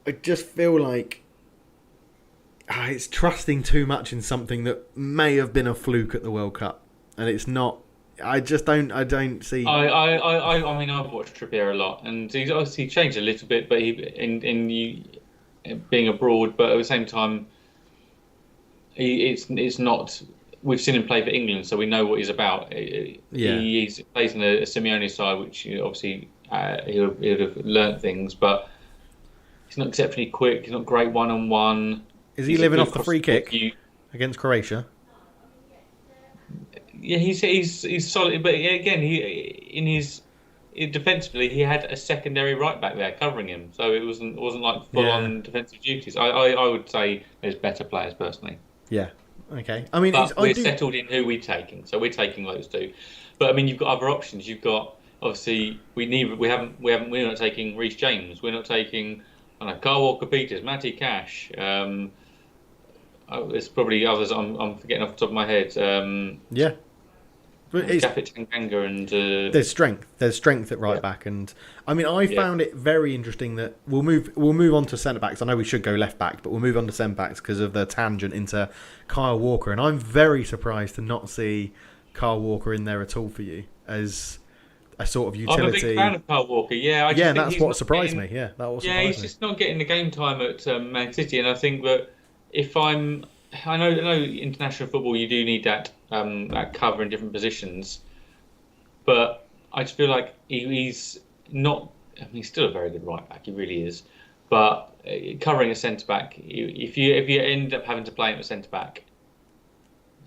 I just feel like it's trusting too much in something that may have been a fluke at the World Cup. And it's not... I don't see... I mean, I've watched Trippier a lot, and he's obviously changed a little bit, but being abroad, but at the same time, it's not... We've seen him play for England, so we know what he's about. Yeah. He's plays in a Simeone side, which obviously he would have learnt things, but he's not exceptionally quick. He's not great one-on-one. Is he living off the free kick against Croatia? Yeah, he's solid, but again, defensively he had a secondary right back there covering him, so it wasn't like full on defensive duties. I would say there's better players personally. Yeah. Okay. I mean, we're settled in who we're taking, so we're taking those two. But I mean, you've got other options. You've got obviously we're not taking Reece James. We're not taking Kyle Walker-Peters, Matty Cash. There's probably others I'm forgetting off the top of my head. Yeah. Japhet Tanganga and there's strength at right back, and I mean I found it very interesting that we'll move on to centre backs. I know we should go left back, but we'll move on to centre backs because of the tangent into Kyle Walker, and I'm very surprised to not see Kyle Walker in there at all for you as a sort of utility. I'm a big fan of Kyle Walker. That's what surprised me. Yeah, that was he's just not getting the game time at Man City, and I think that I know international football you do need that cover in different positions, but I just feel like he's not. I mean, he's still a very good right back. He really is, but covering a centre back, if you end up having to play him at centre back,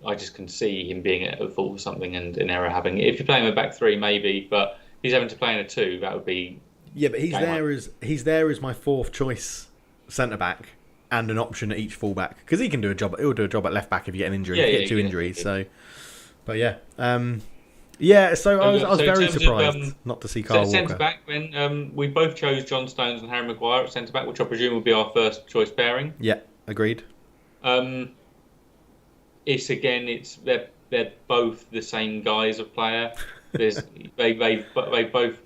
I just can see him being at a fault or something and an error happening. If you play him a back three, maybe, but if he's having to play in a two, that would be. Yeah, but he's there as my fourth choice centre back. And an option at each fullback because he can do a job. He'll do a job at left back if you get an injury. If you get two injuries. So, but yeah, So I was very surprised not to see Kyle Walker. Centre back when we both chose John Stones and Harry Maguire at centre back, which I presume would be our first choice pairing. Yeah, agreed. They're both the same guys of player. They both.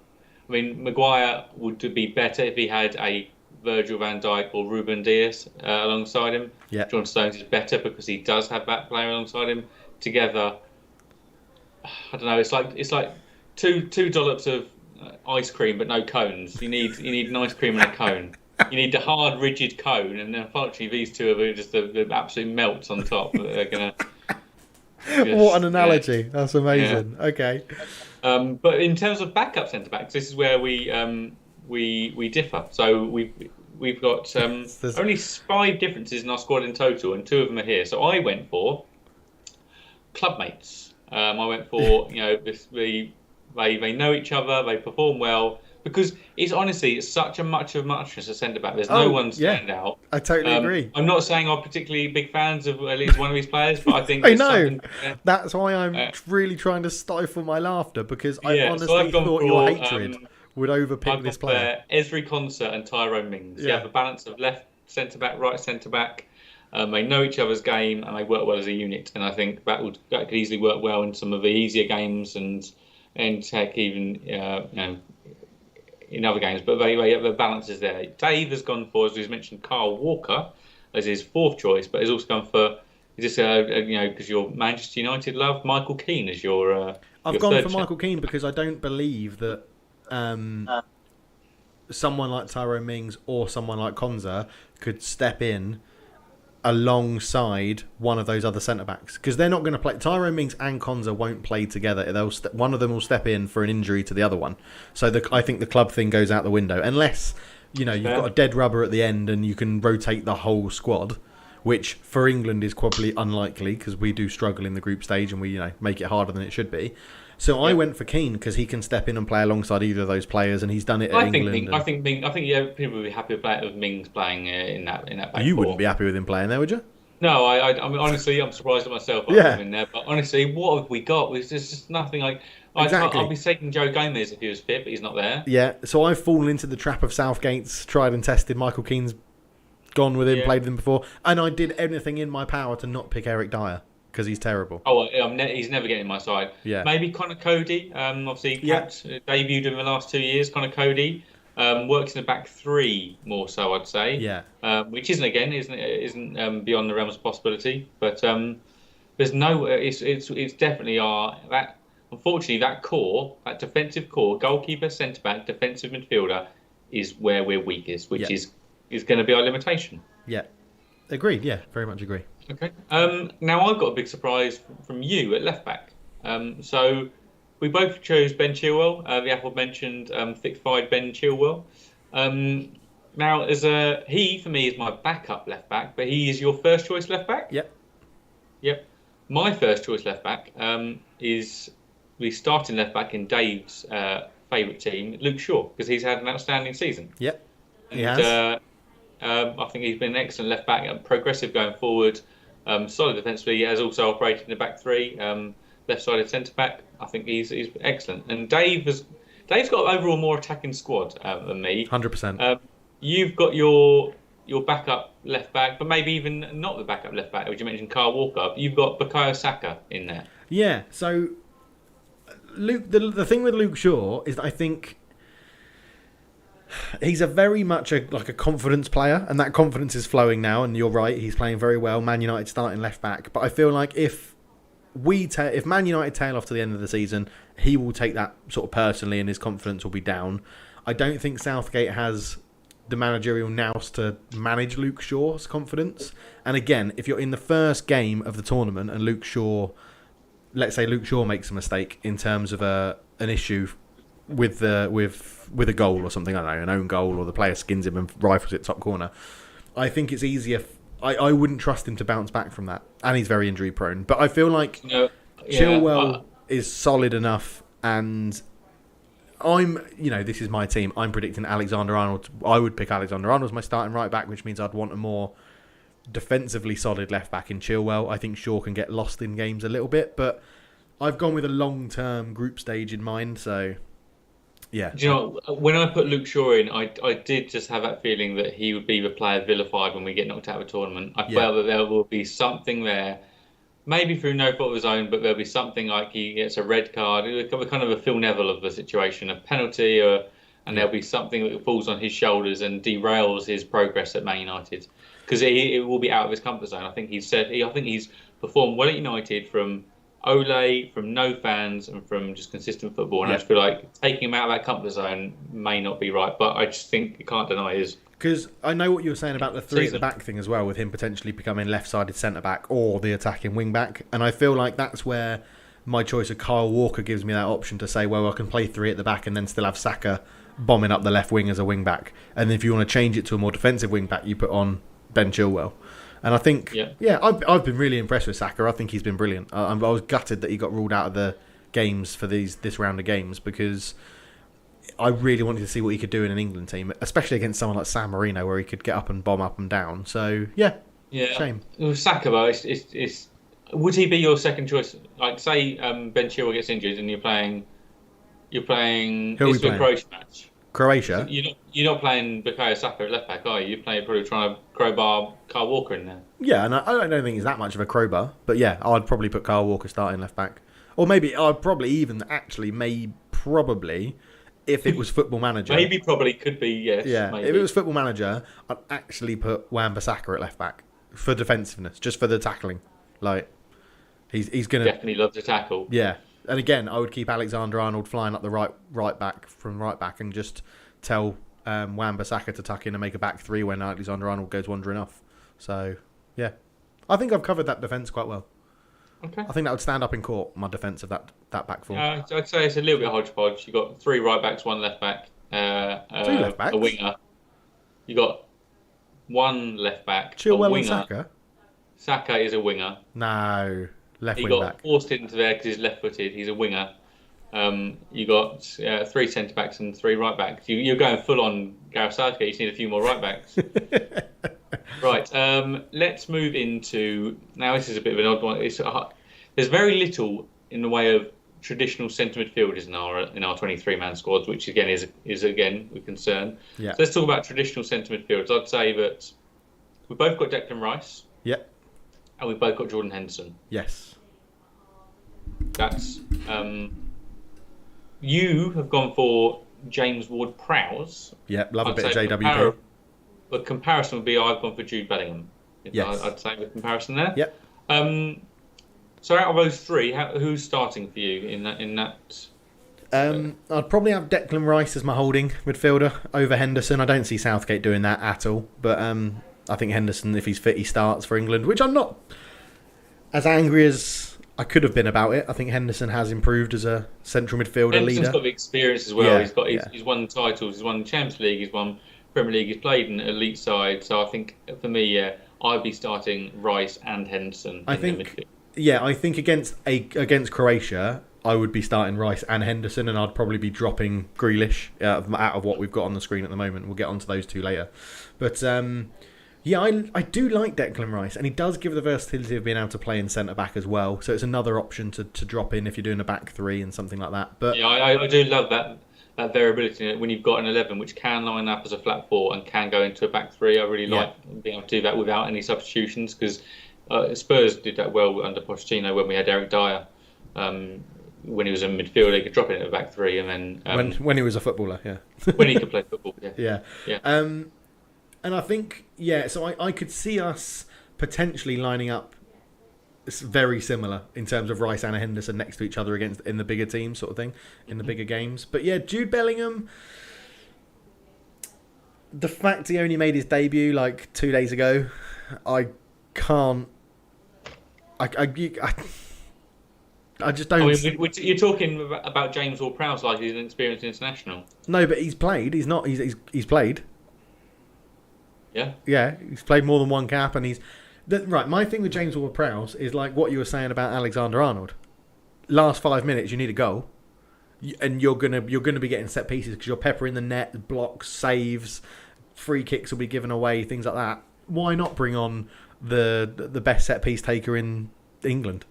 I mean, Maguire would be better if he had a Virgil van Dijk or Ruben Dias alongside him. Yeah. John Stones is better because he does have that player alongside him. Together, I don't know. It's like two dollops of ice cream but no cones. You need an ice cream and a cone. You need the hard, rigid cone, and then unfortunately these two are just the absolute melts on top. They're gonna. What an analogy! Yeah. That's amazing. Yeah. Okay. But in terms of backup centre backs, this is where we differ. So we've got only 5 differences in our squad in total, and 2 of them are here. So I went for clubmates. I went for they know each other, they perform well, because it's such a muchness a centre back. There's no one stand out. I totally agree. I'm not saying I'm particularly big fans of at least one of these players, but I think I know that's why I'm really trying to stifle my laughter, because I honestly thought your hatred would overpick this player. Esri Konsa and Tyrone Mings. You have a balance of left centre back, right centre back. They know each other's game and they work well as a unit. And I think that could easily work well in some of the easier games and heck even in other games. But the balance is there. Dave has gone for, as we mentioned, Kyle Walker as his 4th choice, but he's also gone for because you're Manchester United love, Michael Keane as your. I've gone for Michael Keane because I don't believe that. Someone like Tyrone Mings or someone like Konza could step in alongside one of those other centre backs, because they're not going to play. Tyrone Mings and Konza won't play together. One of them will step in for an injury to the other one. So I think the club thing goes out the window unless you've got a dead rubber at the end and you can rotate the whole squad, which for England is probably unlikely because we do struggle in the group stage and we make it harder than it should be. So I went for Keane because he can step in and play alongside either of those players, and he's done it at England. I think people would be happy with Mings playing in that back You four. wouldn't be happy with him playing there, would you? No, I mean, honestly, I'm surprised at myself. In there, but honestly, what have we got? There's just nothing like. Exactly. I'll be taking Joe Gomez if he was fit, but he's not there. Yeah, so I've fallen into the trap of Southgate's tried and tested. Michael Keane's gone with him, played with him before, and I did everything in my power to not pick Eric Dyer because he's terrible. Oh, he's never getting my side. Yeah. Maybe Connor Cody. Obviously, debuted in the last 2 years. Connor Cody works in the back three more so, I'd say. Yeah. Which isn't beyond the realms of possibility. But there's no. It's definitely that. Unfortunately, that core, that defensive core, goalkeeper, centre back, defensive midfielder, is where we're weakest, which is going to be our limitation. Yeah. Agreed. Yeah, very much agree. Okay. Now I've got a big surprise from you at left back. So we both chose Ben Chilwell, the aforementioned thick-thighed Ben Chilwell. Now, he for me is my backup left back, but he is your first choice left back. Yep. My first choice left back is the starting left back in Dave's favourite team, Luke Shaw, because he's had an outstanding season. Yep. He has. I think he's been an excellent left back, progressive going forward, solid defensively. He has also operated in the back three, left-sided centre back. I think he's excellent. And Dave's got overall more attacking squad than me. 100%. You've got your backup left back, but maybe even not the backup left back, which you mentioned, Kyle Walker. You've got Bukayo Saka in there. Yeah. So Luke, the thing with Luke Shaw is that I think he's a very much a confidence player, and that confidence is flowing now. And you're right, he's playing very well. Man United starting left back, but I feel like if Man United tail off to the end of the season, he will take that sort of personally, and his confidence will be down. I don't think Southgate has the managerial nous to manage Luke Shaw's confidence. And again, if you're in the first game of the tournament and let's say Luke Shaw makes a mistake in terms of an issue with a goal or something, I don't know, an own goal, or the player skins him and rifles it top corner, I think it's easier. I wouldn't trust him to bounce back from that, and he's very injury prone. But I feel like Chilwell is solid enough, and this is my team. I'm predicting Alexander-Arnold. I would pick Alexander-Arnold as my starting right back, which means I'd want a more defensively solid left back in Chilwell. I think Shaw can get lost in games a little bit, but I've gone with a long-term group stage in mind, so yeah. Do you know, when I put Luke Shaw in, I did just have that feeling that he would be the player vilified when we get knocked out of a tournament. I felt that there will be something there, maybe through no fault of his own, but there'll be something like he gets a red card, kind of a Phil Neville of the situation, a penalty, and there'll be something that falls on his shoulders and derails his progress at Man United, because it will be out of his comfort zone. I think he's performed well at United from Ole, from no fans, and from just consistent football. And I just feel like taking him out of that comfort zone may not be right, but I just think you can't deny it is. Because I know what you were saying about the three at the back thing as well, with him potentially becoming left-sided centre-back or the attacking wing-back. And I feel like that's where my choice of Kyle Walker gives me that option to say, well, I can play three at the back and then still have Saka bombing up the left wing as a wing-back. And if you want to change it to a more defensive wing-back, you put on Ben Chilwell. And I think, I've been really impressed with Saka. I think he's been brilliant. I was gutted that he got ruled out of the games for this round of games, because I really wanted to see what he could do in an England team, especially against someone like San Marino, where he could get up and bomb up and down. So, shame. With Saka, though, would he be your second choice? Like, say Ben Chilwell gets injured and you're playing Who are we playing? Croatia match. Croatia? You're not playing Bukayo Saka at left back, are you? You're probably trying to crowbar Kyle Walker in there. Yeah, and I don't think he's that much of a crowbar. But yeah, I'd probably put Kyle Walker starting left back. Or maybe I'd probably even if it was Football Manager. Probably could be, yes. Yeah, maybe. If it was Football Manager, I'd actually put Wan-Bissaka at left back for defensiveness, just for the tackling. Like, he's going to... Definitely love to tackle. Yeah. And again, I would keep Alexander-Arnold flying up the right back from right back and just tell Wan-Bissaka to tuck in and make a back three when Alexander-Arnold goes wandering off. So, yeah. I think I've covered that defence quite well. Okay. I think that would stand up in court, my defence of that back four. I'd say it's a little bit hodgepodge. You've got three right backs, one left back, two left backs? a winger. You got one left back, a Chilwell and winger. Saka? Saka is a winger. No, left He wing got back. forced into there because he's left-footed. He's a winger. You got 3 centre backs and 3 right backs. You're going full on Gareth Southgate. You just need a few more right backs. Right. Let's move into now. This is a bit of an odd one. There's very little in the way of traditional centre midfielders in our 23-man squads, which again is again a concern. Yeah. So let's talk about traditional centre midfielders. I'd say that we've both got Declan Rice. Yep. And we've both got Jordan Henderson. Yes. That's you have gone for James Ward-Prowse. Yep, love a bit of JWP. The comparison would be I've gone for Jude Bellingham. Yes. I'd say the comparison there. Yep. So out of those 3, who's starting for you in that? I'd probably have Declan Rice as my holding midfielder over Henderson. I don't see Southgate doing that at all. But I think Henderson, if he's fit, he starts for England, which I'm not as angry as I could have been about it. I think Henderson has improved as a central midfielder Henderson's leader. got the experience as well. Yeah, He's won titles. He's won Champions League. He's won Premier League. He's played in an elite side. So I think for me, I'd be starting Rice and Henderson. I think against Croatia, I would be starting Rice and Henderson, and I'd probably be dropping Grealish out of what we've got on the screen at the moment. We'll get onto those 2 later. But I do like Declan Rice, and he does give the versatility of being able to play in centre-back as well. So it's another option to drop in if you're doing a back 3 and something like that. But yeah, I do love that variability when you've got an 11 which can line up as a flat 4 and can go into a back 3. I really like being able to do that without any substitutions, because Spurs did that well under Pochettino when we had Eric Dyer. When he was in midfield, he could drop it into a back 3, and then when he was a footballer, when he could play football, yeah. And I think, so I could see us potentially lining up very similar in terms of Rice and Henderson next to each other in the bigger teams, sort of thing, in the bigger games. But yeah, Jude Bellingham, the fact he only made his debut like 2 days ago, I can't. I just don't. I mean, you're talking about James Ward-Prowse like he's an experienced international. No, but he's played. He's not. He's played. Yeah. Yeah, he's played more than one cap, and right. My thing with James Ward-Prowse is like what you were saying about Alexander-Arnold. Last 5 minutes, you need a goal, and you're gonna be getting set pieces because you're peppering the net, blocks, saves, free kicks will be given away, things like that. Why not bring on the best set piece taker in England?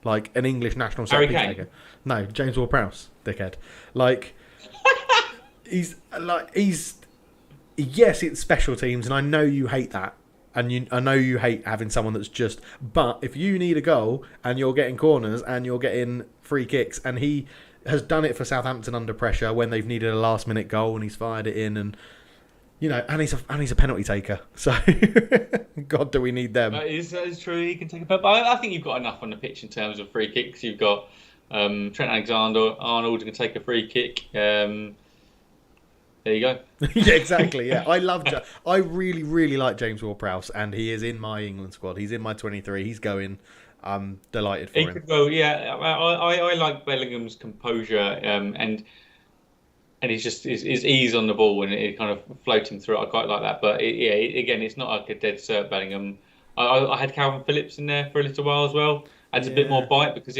Like an English national set piece taker. No, James Ward-Prowse, dickhead. Like he's yes, it's special teams, and I know you hate that, and I know you hate having someone that's just. But if you need a goal and you're getting corners and you're getting free kicks, and he has done it for Southampton under pressure when they've needed a last minute goal, and he's fired it in, and and he's a penalty taker. So, God, do we need them? That is true. He can take a penalty. I think you've got enough on the pitch in terms of free kicks. You've got Trent Alexander-Arnold who can take a free kick. There you go. Yeah, exactly. Yeah, I really, really like James Ward-Prowse, and he is in my England squad. He's in my 23. He's going. I'm delighted for him. Could go. Yeah, I like Bellingham's composure, and he's his ease on the ball and it kind of floating through it. I quite like that. But again, it's not like a dead cert Bellingham. I had Calvin Phillips in there for a little while as well. Adds a bit more bite because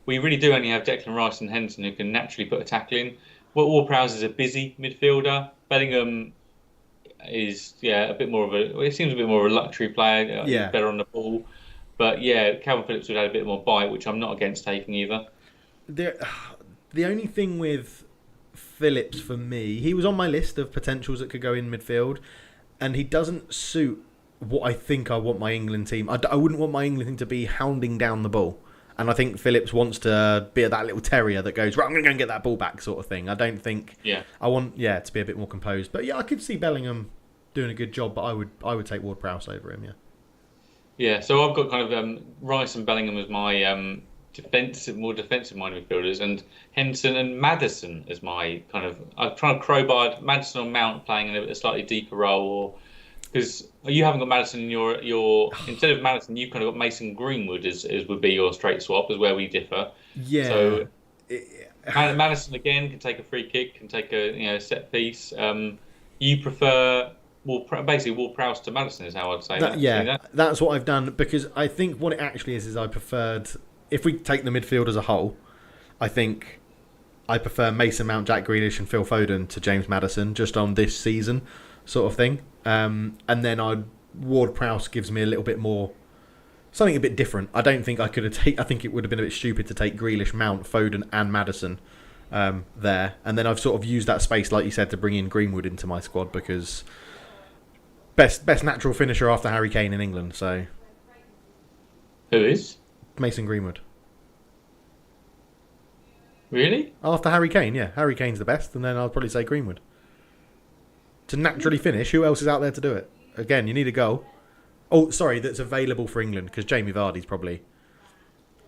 we really do only have Declan Rice and Henderson who can naturally put a tackle in. Ward-Prowse is a busy midfielder. Bellingham is a bit more of it seems a bit more of a luxury player. He's better on the ball. But Calvin Phillips would add a bit more bite, which I'm not against taking either. The only thing with Phillips for me, he was on my list of potentials that could go in midfield, and he doesn't suit what I think I want my England team. I wouldn't want my England team to be hounding down the ball. And I think Phillips wants to be that little terrier that goes, right, I'm going to go and get that ball back sort of thing. I don't think... I want, to be a bit more composed. But I could see Bellingham doing a good job, but I would take Ward-Prowse over him, Yeah, so I've got kind of Rice and Bellingham as my more defensive-minded midfielders, and Henderson and Maddison as my kind of... I'm trying to crowbar Maddison on Mount playing in a slightly deeper role, because you haven't got Maddison in your instead of Maddison, you've kind of got Mason Greenwood as would be your straight swap, is where we differ. Yeah. So Maddison again can take a free kick, can take a set piece. you prefer basically Ward-Prowse to Maddison is how I'd say that. Yeah, that's what I've done, because I think what it actually is I preferred, if we take the midfield as a whole, I think I prefer Mason Mount, Jack Grealish and Phil Foden to James Maddison, just on this season sort of thing. And then Ward-Prowse gives me a little bit more, something a bit different. I don't think I could have I think it would have been a bit stupid to take Grealish, Mount, Foden and Maddison there. And then I've sort of used that space, like you said, to bring in Greenwood into my squad, because best natural finisher after Harry Kane in England. So who is Mason Greenwood? Really? After Harry Kane, yeah. Harry Kane's the best, and then I'll probably say Greenwood. To naturally finish, who else is out there to do it? Again, you need a goal. Oh, sorry, that's available for England, because Jamie Vardy's probably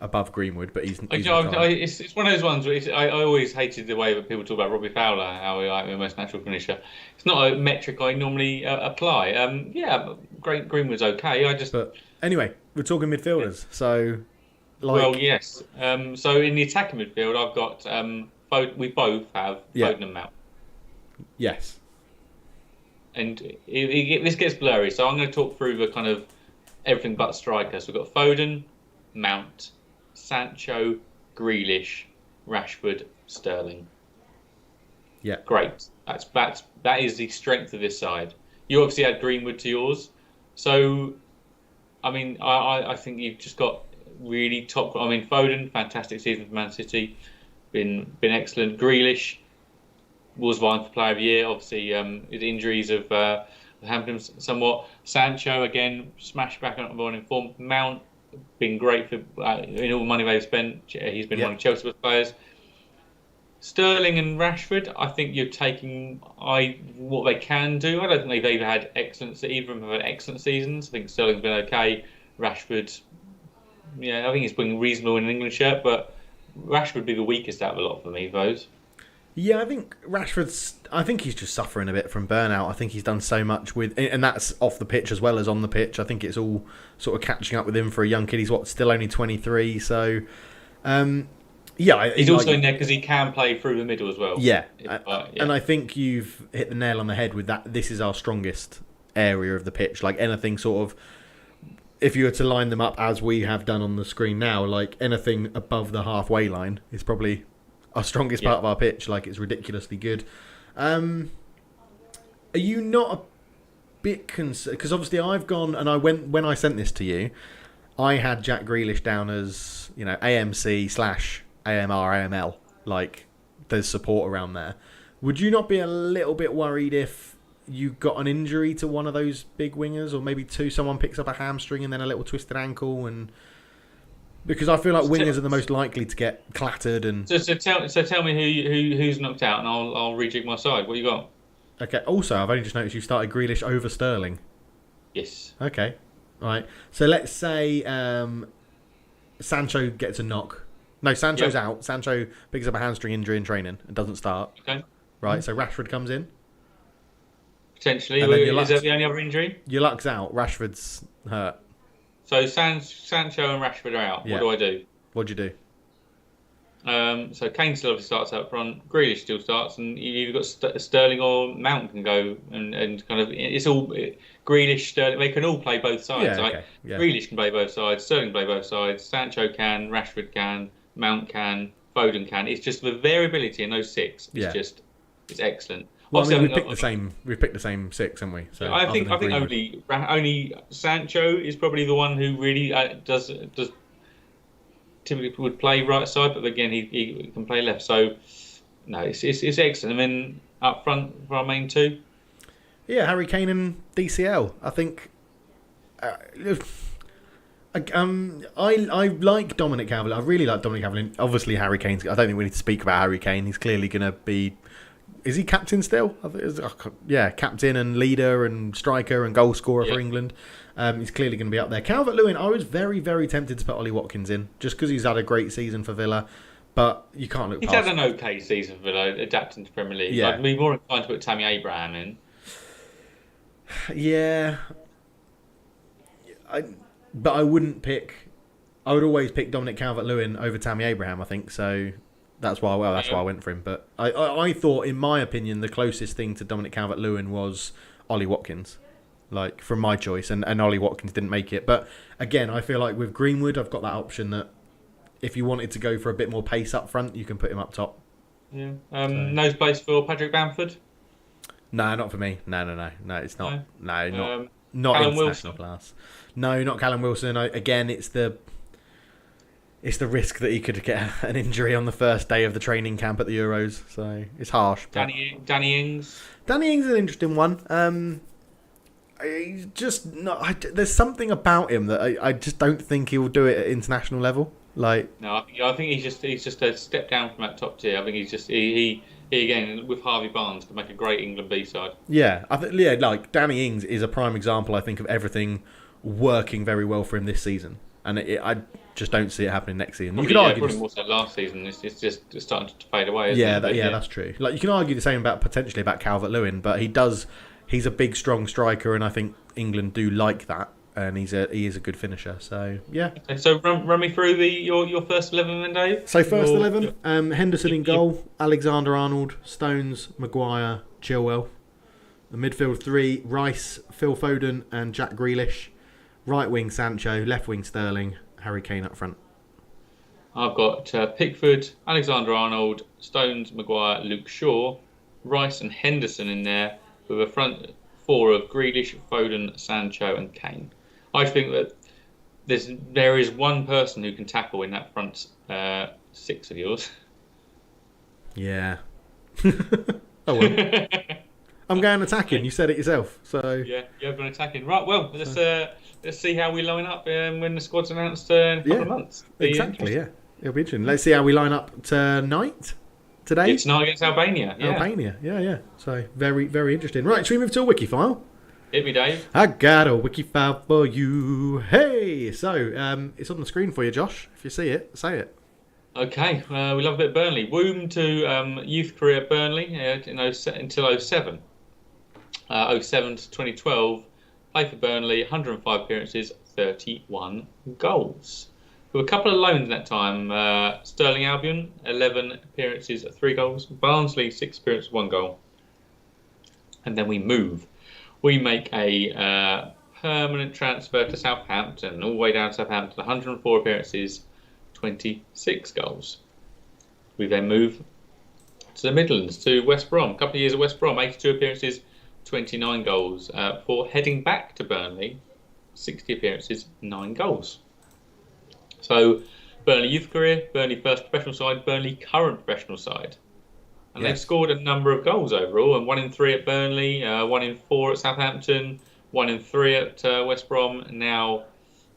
above Greenwood, but he's it's one of those ones where I always hated the way that people talk about Robbie Fowler, how he like the most natural finisher. It's not a metric I normally apply. Yeah, great. Greenwood's okay. But anyway, we're talking midfielders, so. Well, yes. So in the attacking midfield, I've got we both have Foden and Mount. Yes. And this gets blurry, so I'm going to talk through the kind of everything but striker. So we've got Foden, Mount, Sancho, Grealish, Rashford, Sterling. Yeah. Great. That is the strength of this side. You obviously had Greenwood to yours, so I mean, I think you've just got really top. I mean, Foden, fantastic season for Man City, been excellent. Grealish was vying for Player of the Year. Obviously, his injuries have hampered him somewhat. Sancho again, smashed back on in form. Mount been great for in all the money they've spent. He's been one of Chelsea's players. Sterling and Rashford, I think you're taking what they can do. I don't think they've had excellent. Either of them have had excellent seasons. I think Sterling's been okay. Rashford, I think he's been reasonable in an England shirt, but Rashford would be the weakest out of a lot for me, those. Yeah, I think I think he's just suffering a bit from burnout. I think he's done so much and that's off the pitch as well as on the pitch. I think it's all sort of catching up with him for a young kid. He's still only 23, so he's also in there because he can play through the middle as well. Yeah, and I think you've hit the nail on the head with that. This is our strongest area of the pitch. Like anything sort of, if you were to line them up as we have done on the screen now, like anything above the halfway line is probably our strongest part of our pitch. Like, it's ridiculously good. Are you not a bit concerned? Because obviously I've gone, and when I sent this to you, I had Jack Grealish down as, AMC / AMR, AML. Like, there's support around there. Would you not be a little bit worried if you got an injury to one of those big wingers, or maybe two, someone picks up a hamstring and then a little twisted ankle, and because I feel like wingers are the most likely to get clattered and. So tell me who's knocked out, and I'll rejig my side. What you got? Okay. Also, I've only just noticed you started Grealish over Sterling. Yes. Okay. All right. So let's say Sancho gets a knock. No, Sancho's out. Sancho picks up a hamstring injury in training and doesn't start. Okay. Right. So Rashford comes in. Potentially. Is that the only other injury? Your luck's out. Rashford's hurt. So Sancho and Rashford are out. Yeah. What do I do? What'd you do? So Kane still obviously starts up front. Grealish still starts, and you've got Sterling or Mount can go and kind of. It's all Grealish, Sterling. They can all play both sides. Yeah, okay. Yeah. Grealish can play both sides. Sterling can play both sides. Sancho can. Rashford can. Mount can. Foden can. It's just the variability in those six. It's excellent. Well, I mean, we've picked the same six, haven't we? So I think only Sancho is probably the one who really does typically would play right side, but again he can play left. So no, it's excellent. I mean, up front for our main two. Yeah, Harry Kane and DCL. I think. I like Dominic Calvert. I really like Dominic Calvert. Obviously, Harry Kane's. I don't think we need to speak about Harry Kane. He's clearly going to be. Is he captain still? Yeah, captain and leader and striker and goal scorer for England. He's clearly going to be up there. Calvert-Lewin, I was very, very tempted to put Ollie Watkins in, just because he's had a great season for Villa. But you can't look past. He's had an okay season for Villa, adapting to Premier League. Yeah. I'd be more inclined to put Tammy Abraham in. Yeah. But I wouldn't pick. I would always pick Dominic Calvert-Lewin over Tammy Abraham, I think. So That's why I went for him. But I thought, in my opinion, the closest thing to Dominic Calvert-Lewin was Ollie Watkins, like from my choice, and Ollie Watkins didn't make it. But again, I feel like with Greenwood, I've got that option that if you wanted to go for a bit more pace up front, you can put him up top. Yeah. Nose place for Patrick Bamford? No, not for me. No, it's not. No, not Callum international Wilson? class. No, not Callum Wilson. Again, it's the risk that he could get an injury on the first day of the training camp at the Euros. So it's harsh. But Danny Ings? Danny Ings is an interesting one. He's just not. There's something about him that I just don't think he will do it at international level. Like, no, I think he's just a step down from that top tier. I think he's just he again with Harvey Barnes could make a great England B side. Yeah, like Danny Ings is a prime example, I think, of everything working very well for him this season, and I just don't see it happening next season. Probably, you could argue probably more so last season. It's just starting to fade away. Isn't it? That's true. Like, you can argue the same potentially about Calvert-Lewin, but he's a big, strong striker, and I think England do like that. And he is a good finisher, so yeah. Okay, so run me through your first 11 then, Dave. So first 11, Henderson in goal, Alexander-Arnold, Stones, Maguire, Chilwell. The midfield 3, Rice, Phil Foden, and Jack Grealish. Right wing Sancho, left wing Sterling, Harry Kane up front. I've got Pickford, Alexander-Arnold, Stones, Maguire, Luke Shaw, Rice, and Henderson in there with a front 4 of Grealish, Foden, Sancho, and Kane. I think that there is one person who can tackle in that front 6 of yours. Yeah. Oh well. I'm going attacking. You said it yourself. So yeah, you're going attacking. Right. Well, let's see how we line up when the squad's announced in a couple of months. Exactly. Yeah, it'll be interesting. Let's see how we line up tonight. Today. It's tonight against Albania. Yeah. Albania. Yeah. So very, very interesting. Right. Should we move to a wiki file? Hit me, Dave. I got a wiki file for you. Hey. So it's on the screen for you, Josh. If you see it, say it. Okay, we love a bit of Burnley. Womb to youth career at Burnley until 07. 07 to 2012, played for Burnley, 105 appearances, 31 goals. There were a couple of loans in that time. Sterling Albion, 11 appearances, 3 goals. Barnsley, 6 appearances, 1 goal. And then we move. We make a permanent transfer to Southampton, all the way down to Southampton, 104 appearances, 26 goals. We then move to the Midlands, to West Brom. A couple of years at West Brom, 82 appearances, 29 goals. Before heading back to Burnley, 60 appearances, 9 goals. So, Burnley youth career, Burnley first professional side, Burnley current professional side. And they've scored a number of goals overall, and 1 in 3 at Burnley, 1 in 4 at Southampton, 1 in 3 at West Brom, now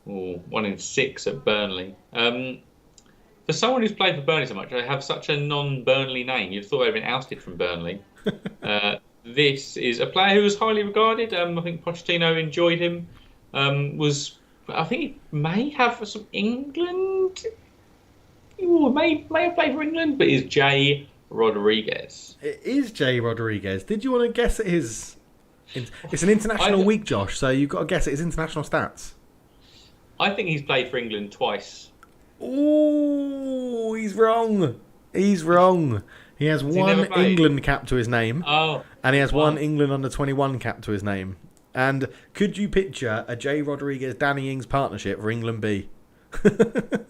1 in 6 at Burnley. For someone who's played for Burnley so much, they have such a non-Burnley name. You'd thought they'd been ousted from Burnley. This is a player who was highly regarded. I think Pochettino enjoyed him. I think he may have some England. May have played for England, but is Jay Rodriguez. It is Jay Rodriguez. Did you want to guess at his... It's an international week, Josh, so you've got to guess at his international stats. I think he's played for England twice. Oh, he's wrong. He has one England cap to his name. And he has one England under-21 cap to his name. And could you picture a Jay Rodriguez-Danny Ings partnership for England B?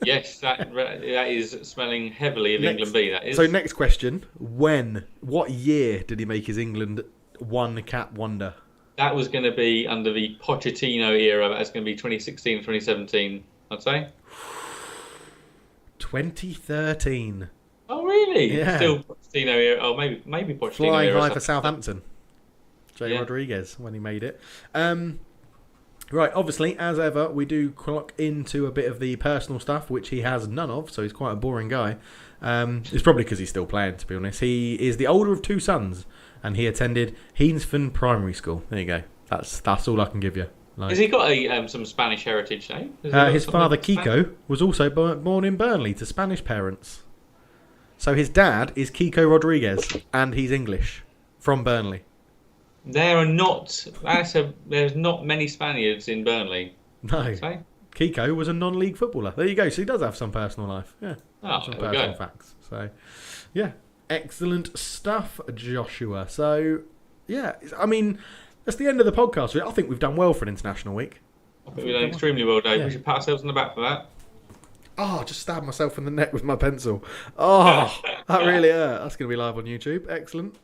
Yes, that is smelling heavily of England B, that is. So next question. What year did he make his England one cap wonder? That was going to be under the Pochettino era. That's going to be 2016, 2017, I'd say. 2013. Oh, really? Yeah. Still Pochettino era. Oh, maybe Pochettino Flying era. high for Southampton. Jay Rodriguez, when he made it. Right, obviously, as ever, we do clock into a bit of the personal stuff, which he has none of, so he's quite a boring guy. It's probably because he's still playing, to be honest. He is the older of 2 sons, and he attended Heansford Primary School. There you go. That's all I can give you. Has he got some Spanish heritage, eh? His father, Kiko, was also born in Burnley to Spanish parents. So his dad is Kiko Rodriguez, and he's English, from Burnley. There's not many Spaniards in Burnley. No. Kiko was a non-league footballer. There you go. So he does have some personal life. Yeah. Some there we personal go. facts. So, yeah. Excellent stuff, Joshua. So, yeah. I mean, that's the end of the podcast. I think we've done well for an international week. I think we've done extremely well, Dave. Yeah. We should pat ourselves on the back for that. Oh, I just stabbed myself in the neck with my pencil. Oh, that really hurt. That's going to be live on YouTube. Excellent.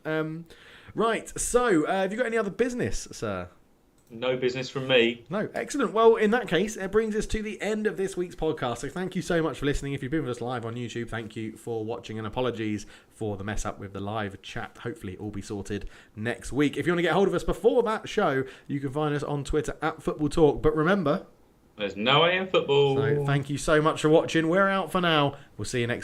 Right, so have you got any other business, sir? No business from me. No, excellent. Well, in that case, it brings us to the end of this week's podcast. So thank you so much for listening. If you've been with us live on YouTube, thank you for watching, and apologies for the mess up with the live chat. Hopefully it will be sorted next week. If you want to get hold of us before that show, you can find us on Twitter at Football Talk. But remember, there's no AM football. So thank you so much for watching. We're out for now. We'll see you next